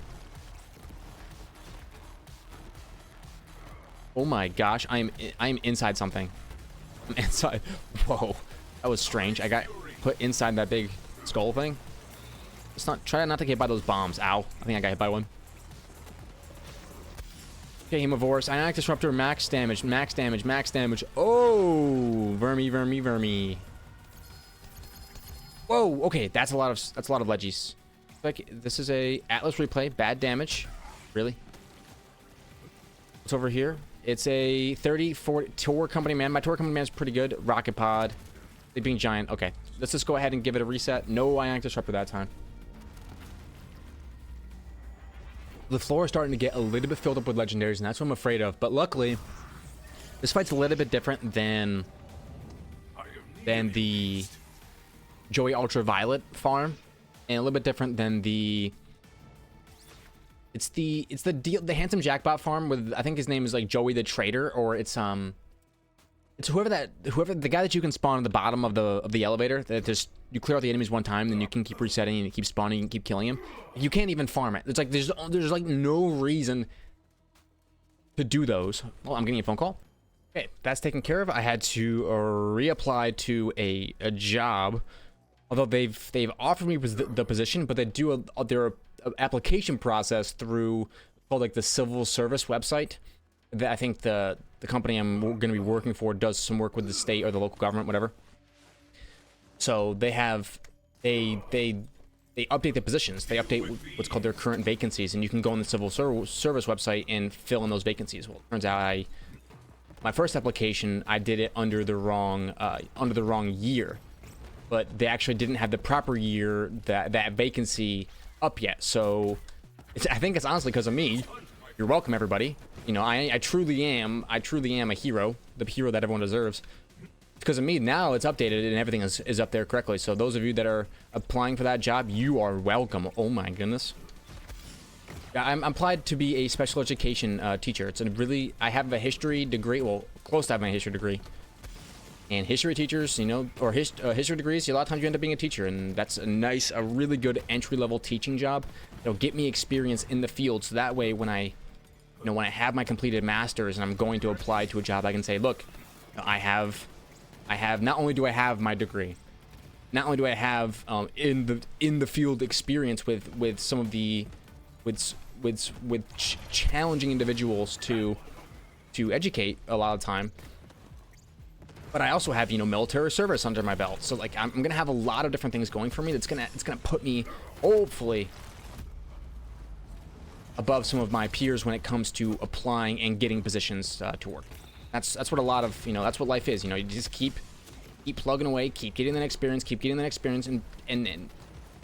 Oh my gosh, I'm inside something. I'm inside. Whoa, that was strange. I got put inside that big skull thing. Try not to get hit by those bombs. Ow, I think I got hit by one. Okay, Hemovorous, Ionic Disruptor, max damage, max damage, max damage. Oh, vermi. Whoa, okay, that's a lot of leggies. Like, this is a Atlas replay, bad damage. Really? What's over here? It's a 30-40 Tor company man. My Tor company man is pretty good. Rocket pod, Sleeping Giant. Okay, let's just go ahead and give it a reset. No Ionic Disruptor that time. The floor is starting to get a little bit filled up with legendaries, and that's what I'm afraid of. But luckily, this fight's a little bit different than the Joey Ultraviolet farm, and a little bit different than the the Handsome Jackbot farm with, I think his name is like Joey the Trader, or it's whoever the guy that you can spawn at the bottom of the elevator, that just you clear out the enemies one time, then you can keep resetting and you keep spawning and keep killing him. You can't even farm it. It's like there's like no reason to do those. Well, I'm getting a phone call. Okay, that's taken care of. I had to reapply to a job, although they've offered me the position, but they do their application process through called like the civil service website. That I think the company I'm going to be working for does some work with the state or the local government, whatever. So they update the positions. They update what's called their current vacancies, and you can go on the civil service website and fill in those vacancies. Well, it turns out my first application, I did it under the wrong year, but they actually didn't have the proper year that vacancy up yet. So I think it's honestly because of me. You're welcome, everybody. You know, I truly am a hero, the hero that everyone deserves. Because of me, now it's updated and everything is up there correctly. So those of you that are applying for that job, you are welcome. Oh my goodness. I'm applied to be a special education teacher. It's I have a history degree, well, close to having a history degree. And history teachers, you know, or history degrees, a lot of times you end up being a teacher, and that's a really good entry-level teaching job. It'll get me experience in the field, so that way when I have my completed master's and I'm going to apply to a job, I can say, look, I have not only do I have my degree, not only do I have in the field experience with some of the challenging individuals to educate a lot of the time, but I also have, you know, military service under my belt. So like I'm gonna have a lot of different things going for me. It's gonna put me hopefully above some of my peers when it comes to applying and getting positions to work. That's what a lot of, you know, that's what life is. You know, you just keep plugging away, keep getting that experience, and you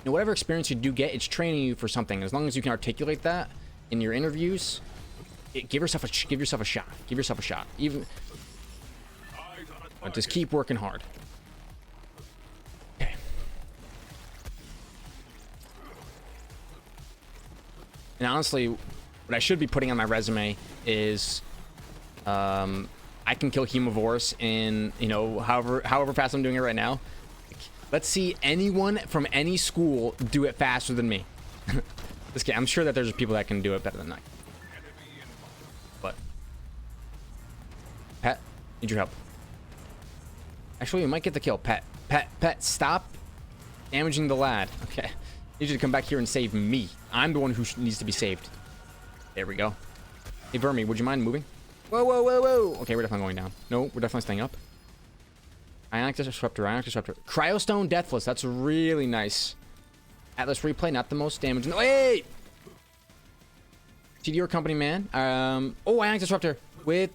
know, whatever experience you do get, it's training you for something. As long as you can articulate that in your interviews, give yourself a shot. Even just keep working hard. Okay. And honestly, what I should be putting on my resume is I can kill Hemovorous in, you know, however fast I'm doing it right now. Let's see anyone from any school do it faster than me. This game, I'm sure that there's people that can do it better than I. But Pet, need your help. Actually, you might get the kill. Pet, stop damaging the lad. Okay, need you to come back here and save me. I'm the one who needs to be saved. There we go. Hey, Vermi, would you mind moving? Whoa. Okay, we're definitely going down. No, we're definitely staying up. Ionic Disruptor. Cryostone Deathless. That's really nice. Atlas Replay, not the most damage. No, wait! TDR Company, man. Ionic Disruptor with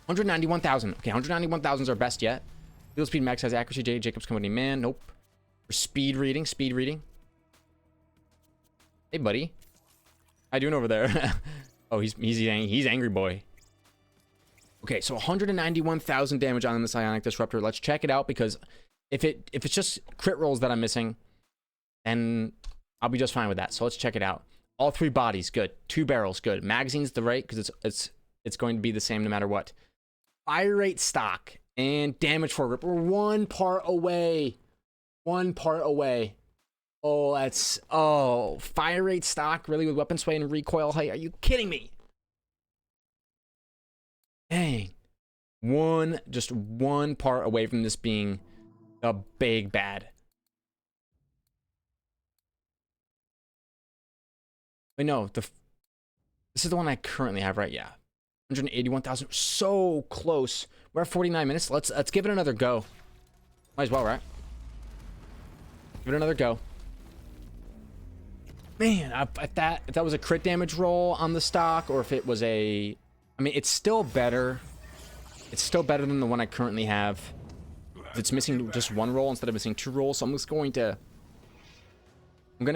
191,000. Okay, 191,000 is our best yet. Field speed, max size, accuracy, Jacobs Company, man. Nope. For speed reading. Hey, buddy. How you doing over there? Oh, he's angry boy. Okay, so 191,000 damage on this Ionic Disruptor. Let's check it out, because if it's just crit rolls that I'm missing, then I'll be just fine with that. So let's check it out. All 3 bodies, good. 2 barrels, good. Magazine's the right, because it's going to be the same no matter what. Fire rate stock and damage for grip. We're 1 part away. 1 part away. Oh, fire rate stock, really, with weapon sway and recoil height? Are you kidding me? Dang. Just one part away from this being a big bad. Wait, no, this is the one I currently have, right? Yeah. 181,000. So close. We're at 49 minutes. Let's give it another go. Might as well, right? Give it another go. Man, if that was a crit damage roll on the stock, or if it was I mean, it's still better. It's still better than the one I currently have. It's missing just 1 roll instead of missing 2 rolls. So I'm just going to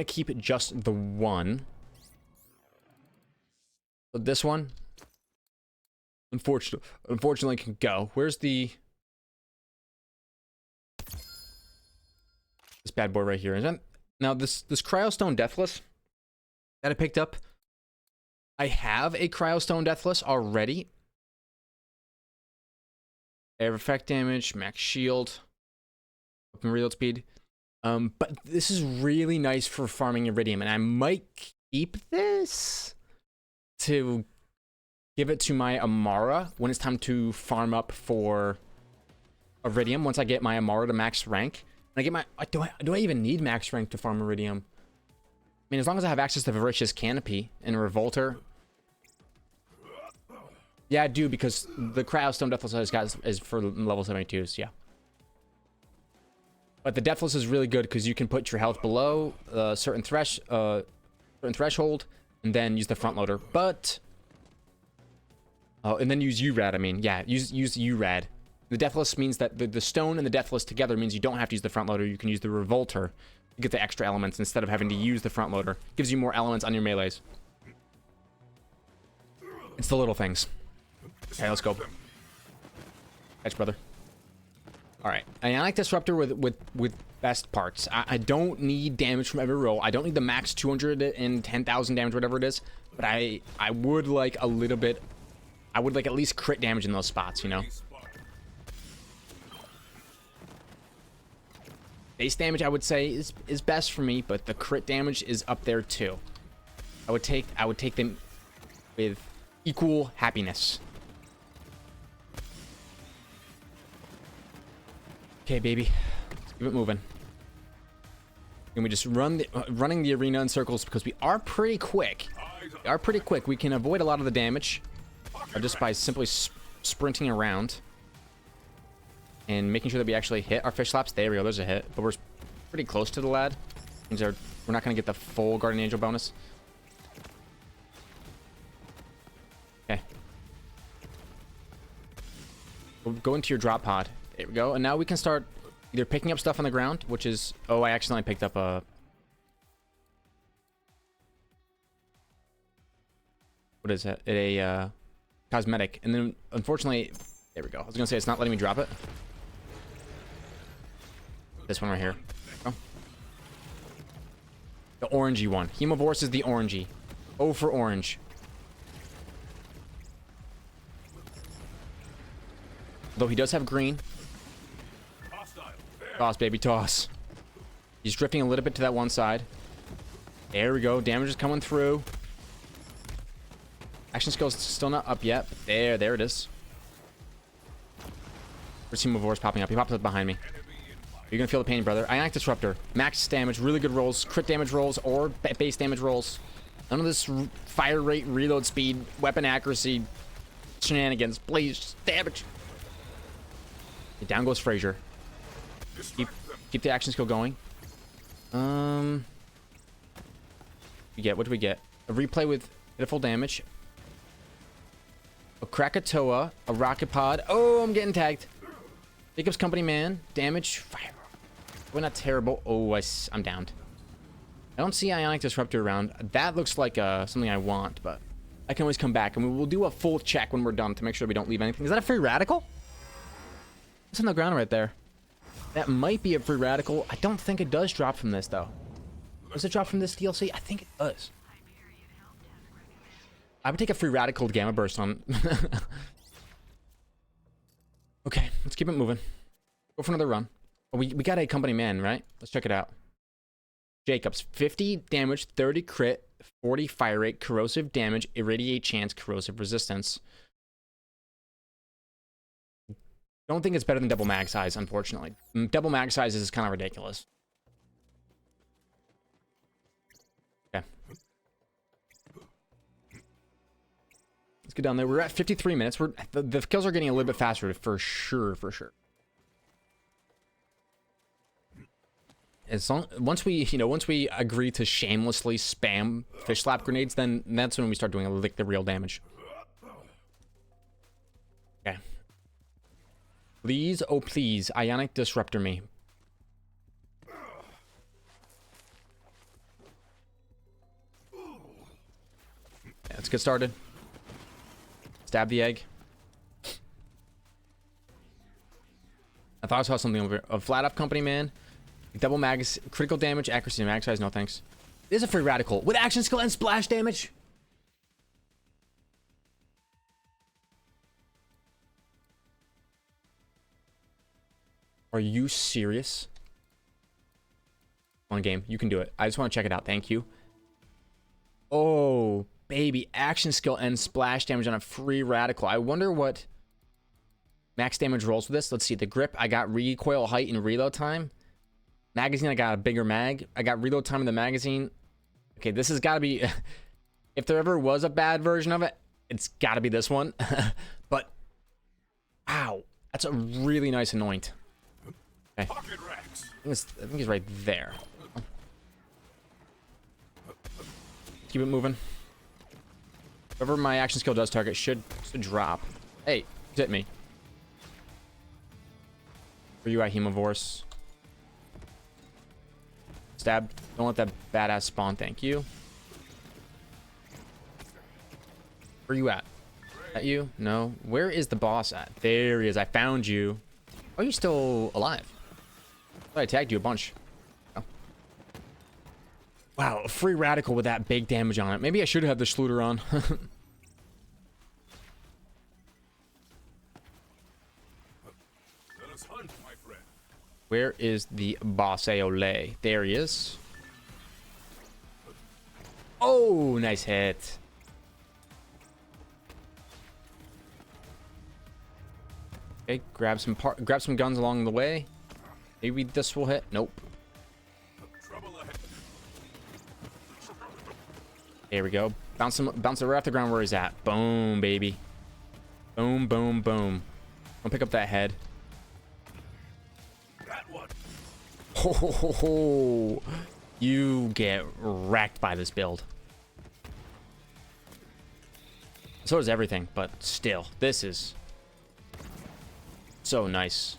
keep it just the 1. But this one, unfortunately can go. Where's this bad boy right here? Is that, now this Cryostone Deathless that I picked up, I have a Cryostone Deathless already. Air effect damage, max shield, weapon reload speed. But this is really nice for farming Iridium, and I might keep this to give it to my Amara when it's time to farm up for Iridium. Once I get my Amara to max rank, and I get my do I even need max rank to farm Iridium? I mean, as long as I have access to Voracious Canopy and a Revolter. Yeah, I do, because the Cryostone Deathless is for level 72s, yeah. But the Deathless is really good because you can put your health below a certain threshold and then use the front loader. But and then use URAD, I mean. Yeah, use URAD. The Deathless means that the stone and the Deathless together means you don't have to use the front loader. You can use the Revolter to get the extra elements instead of having to use the front loader. Gives you more elements on your melees. It's the little things. Okay, let's go. Catch, brother. Alright. Ionic Disruptor with best parts. I don't need damage from every roll. I don't need the max 210,000 damage, whatever it is. But I would like a little bit... I would like at least crit damage in those spots, you know? Base damage, I would say, is best for me, but the crit damage is up there too. I would take them with equal happiness. Okay, baby. Let's keep it moving. And we just running the arena in circles because we are pretty quick. We can avoid a lot of the damage just by simply sprinting around and making sure that we actually hit our fish slaps. There we go. There's a hit, but we're pretty close to the lad. Means we're not going to get the full Guardian Angel bonus. Okay. We'll go into your drop pod. There we go. And now we can start either picking up stuff on the ground, which is... Oh, I accidentally picked up a... What is it? A cosmetic. And then, unfortunately... There we go. I was going to say, it's not letting me drop it. This one right here. Oh. The orangey one. Hemovorous is the orangey. O for orange. Though he does have green. Toss, baby, toss. He's drifting a little bit to that one side. There we go. Damage is coming through. Action skill's still not up yet. There it is. Where's Hemovorous popping up? He pops up behind me. You're gonna feel the pain, brother. Ionic Disruptor. Max damage, really good rolls. Crit damage rolls or base damage rolls. None of this fire rate, reload speed, weapon accuracy shenanigans. Please, damage. Okay, down goes Frazier. Keep the action skill going. What do we get? A replay with pitiful damage. A Krakatoa. A rocket pod. Oh, I'm getting tagged. Jacob's Company Man. Damage. Fire. We're not terrible. Oh, I'm downed. I don't see Ionic Disruptor around. That looks like something I want, but I can always come back. And we'll do a full check when we're done to make sure we don't leave anything. Is that a free radical? It's on the ground right there. That might be a free radical. I don't think it does drop from this, though. Does it drop from this DLC? I think it does. I would take a free radical gamma burst on. Okay, let's keep it moving. Go for another run. Oh, we got a company man, right? Let's check it out. Jacobs, 50 damage, 30 crit, 40 fire rate, corrosive damage, irradiate chance, corrosive resistance. Don't think it's better than double mag size, unfortunately. Double mag size is kind of ridiculous. Okay. Let's get down there. We're at 53 minutes. The kills are getting a little bit faster, for sure, for sure. Once we agree to shamelessly spam fish slap grenades, then that's when we start doing like the real damage. Okay. Please, oh please, Ionic Disruptor me. Okay, let's get started. Stab the egg. I thought I saw something over here. A flat up company man. Double mags, critical damage, accuracy, mag size, no thanks. It is a free radical with action skill and splash damage. Are you serious? One game, you can do it. I just want to check it out. Thank you. Oh, baby. Action skill and splash damage on a free radical. I wonder what max damage rolls with this. Let's see. The grip, I got recoil height and reload time. Magazine, I got a bigger mag. I got reload time in the magazine. Okay, this has got to be... if there ever was a bad version of it, it's got to be this one. But, ow. That's a really nice anoint. Okay. I think he's right there. Keep it moving. Whatever my action skill does target should drop. Hey, hit me. Where you at, Hemovorous? Stab. Don't let that badass spawn. Thank you. Where you at? At you? No. Where is the boss at? There he is. I found you. Oh, you're still alive. I tagged you a bunch. Oh. Wow, a free radical with that big damage on it. Maybe I should have the Schluter on. Where is the boss Aole? There he is. Oh, nice hit. Okay, grab some guns along the way. Maybe this will hit. Nope. There we go. Bounce it right off the ground where he's at. Boom, baby. Boom, boom, boom. I'll pick up that head. Ho, ho, ho, ho. You get wrecked by this build. So does everything, but still, this is so nice.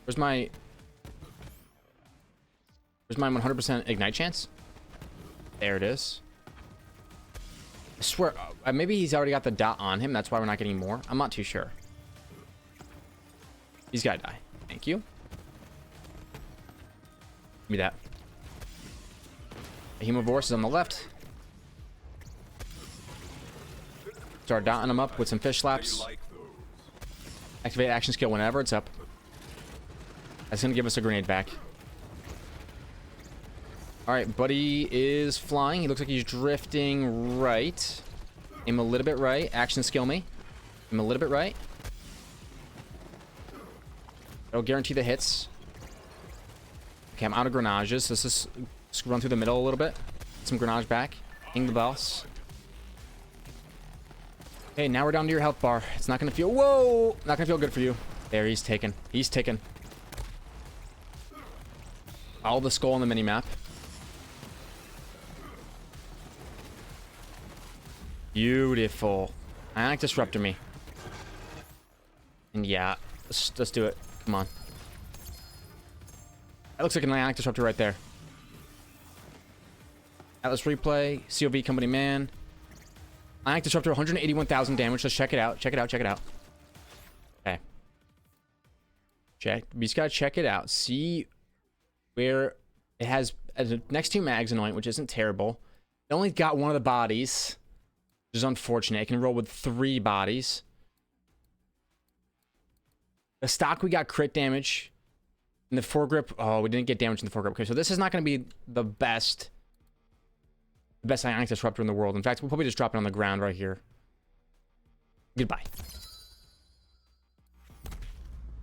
Where's my 100% ignite chance? There it is. I swear, maybe he's already got the dot on him. That's why we're not getting more. I'm not too sure. He's gotta die. Thank you. Give me that. The Hemovorous is on the left. Start dotting him up with some fish slaps. Activate action skill whenever it's up. That's gonna give us a grenade back. Alright, buddy is flying. He looks like he's drifting right. Aim a little bit right. Action skill me. Aim a little bit right. That'll guarantee the hits. Okay, I'm out of grenages. Let's just run through the middle a little bit. Get some grenage back. Hang the boss. Okay, now we're down to your health bar. It's not gonna feel... Whoa! Not gonna feel good for you. There, he's taken. He's taken. All the skull on the minimap. Beautiful. Ionic Disruptor me. And yeah, let's do it. Come on. That looks like an Ionic Disruptor right there. Atlas replay. COV company man. Ionic Disruptor, 181,000 damage. Let's check it out. Check it out. Check it out. Okay. Check. We just gotta check it out. See where it has next to mags anoint, which isn't terrible. It only got one of the bodies, which is unfortunate. It can roll with 3 bodies. The stock, we got crit damage. In the foregrip, oh, we didn't get damage in the foregrip. Okay, so this is not going to be the best Ionic Disruptor in the world. In fact, we'll probably just drop it on the ground right here. Goodbye.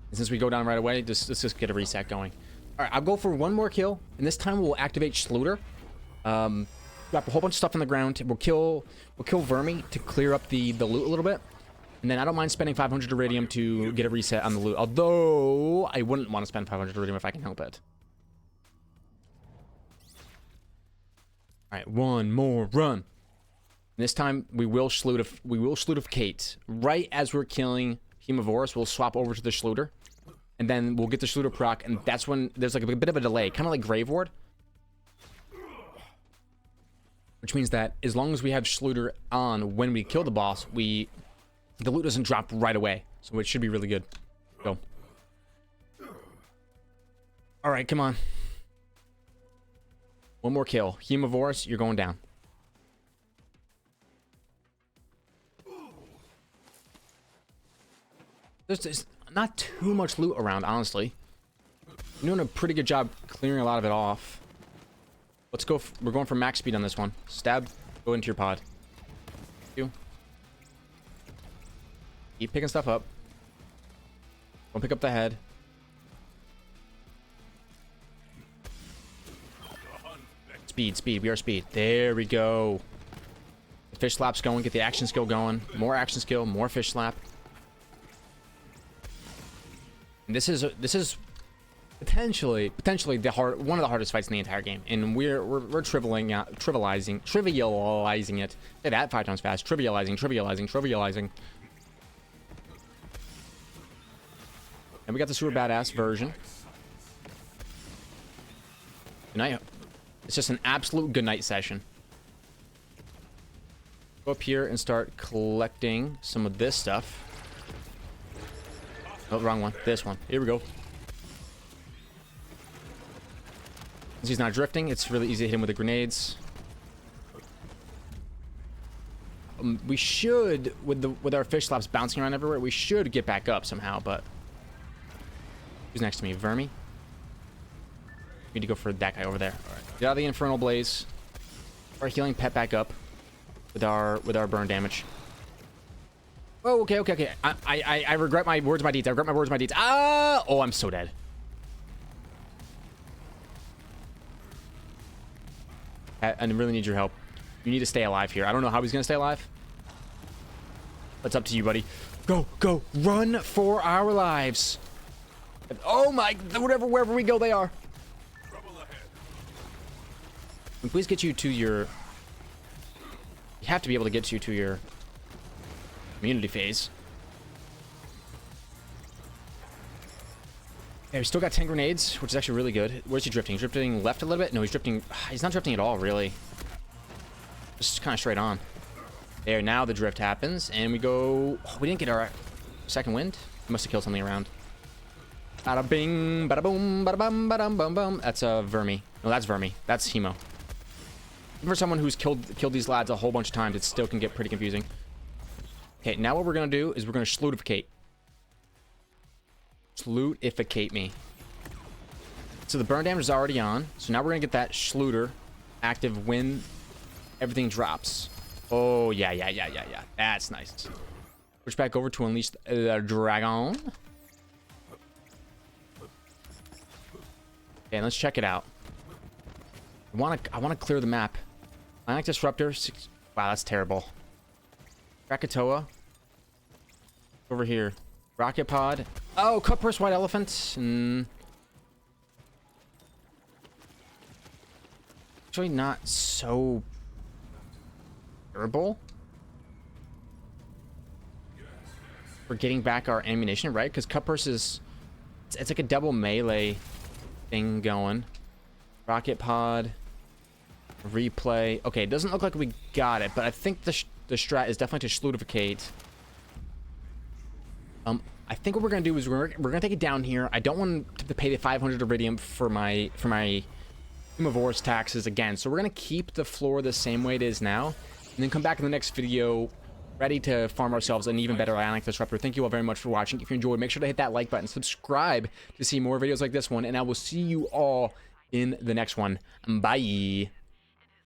And since we go down right away, let's just get a reset going. All right, I'll go for one more kill, and this time we'll activate Schluter. Drop a whole bunch of stuff on the ground. We'll kill Vermi to clear up the loot a little bit. And then I don't mind spending 500 iridium to get a reset on the loot. Although, I wouldn't want to spend 500 iridium if I can help it. Alright, one more run. And this time, we will Schluter Kate. Right as we're killing Hemovorous, we'll swap over to the Schluter. And then we'll get the Schluter proc, and that's when there's like a bit of a delay. Kind of like Grave Ward. Which means that as long as we have Schluter on when we kill the boss, the loot doesn't drop right away. So it should be really good. Go. Alright, come on. One more kill. Hemovorous, you're going down. There's not too much loot around, honestly. You're doing a pretty good job clearing a lot of it off. Let's go. We're going for max speed on this one. Stab. Go into your pod. You. Keep picking stuff up. Don't pick up the head. Speed, speed. We are speed. There we go. The fish slap's going. Get the action skill going. More action skill. More fish slap. And this is potentially one of the hardest fights in the entire game, and we're trivializing it. Say that 5 times fast. Trivializing. And we got the super badass version. Good night. It's just an absolute good night session. Go up here and start collecting some of this stuff. Oh, wrong one. This one. Here we go. Since he's not drifting, it's really easy to hit him with the grenades. We should, with our fish slaps bouncing around everywhere, we should get back up somehow, but... Who's next to me? Vermi? Need to go for that guy over there. All right. Get out of the Infernal Blaze. Our healing pet back up with our burn damage. Oh, okay. I regret my words, my deeds. Ah! Oh, I'm so dead. I really need your help. You need to stay alive here. I don't know how he's gonna stay alive. It's up to you, buddy. Go, run for our lives. Oh my, wherever we go, they are. And please get you to your... You have to be able to get you to your immunity phase. Yeah, we still got 10 grenades, which is actually really good. Where's he drifting? He's drifting left a little bit? No, he's drifting... He's not drifting at all, really. Just kind of straight on. There, now the drift happens, and we go... Oh, we didn't get our second wind. We must have killed something around. Bada bing, bada boom, bada bum, bada bum bum. That's Vermi. No, that's Vermi. That's Hemo. For someone who's killed these lads a whole bunch of times, it still can get pretty confusing. Okay, now what we're gonna do is we're gonna slutificate. Slutificate me. So the burn damage is already on. So now we're gonna get that Schluter active when everything drops. Oh yeah. That's nice. Switch back over to unleash the dragon. Okay, let's check it out. I wanna clear the map. Ionic Disruptor. Wow, that's terrible. Krakatoa. Over here. Rocket Pod. Oh, Cut Purse White Elephant. Actually not so durable. We're getting back our ammunition, right? Because Cut Purse is... It's like a double melee thing going. Rocket Pod. Replay. Okay, it doesn't look like we got it, but I think the strat is definitely to slutificate. I think what we're gonna do is we're gonna take it down here. I don't want to pay the 500 iridium for my Hemovorous taxes again, so we're gonna keep the floor the same way it is now, and then come back in the next video ready to farm ourselves an even better Ionic Disruptor. Thank you all very much for watching. If you enjoyed, make sure to hit that like button, subscribe to see more videos like this one, and I will see you all in the next one. Bye.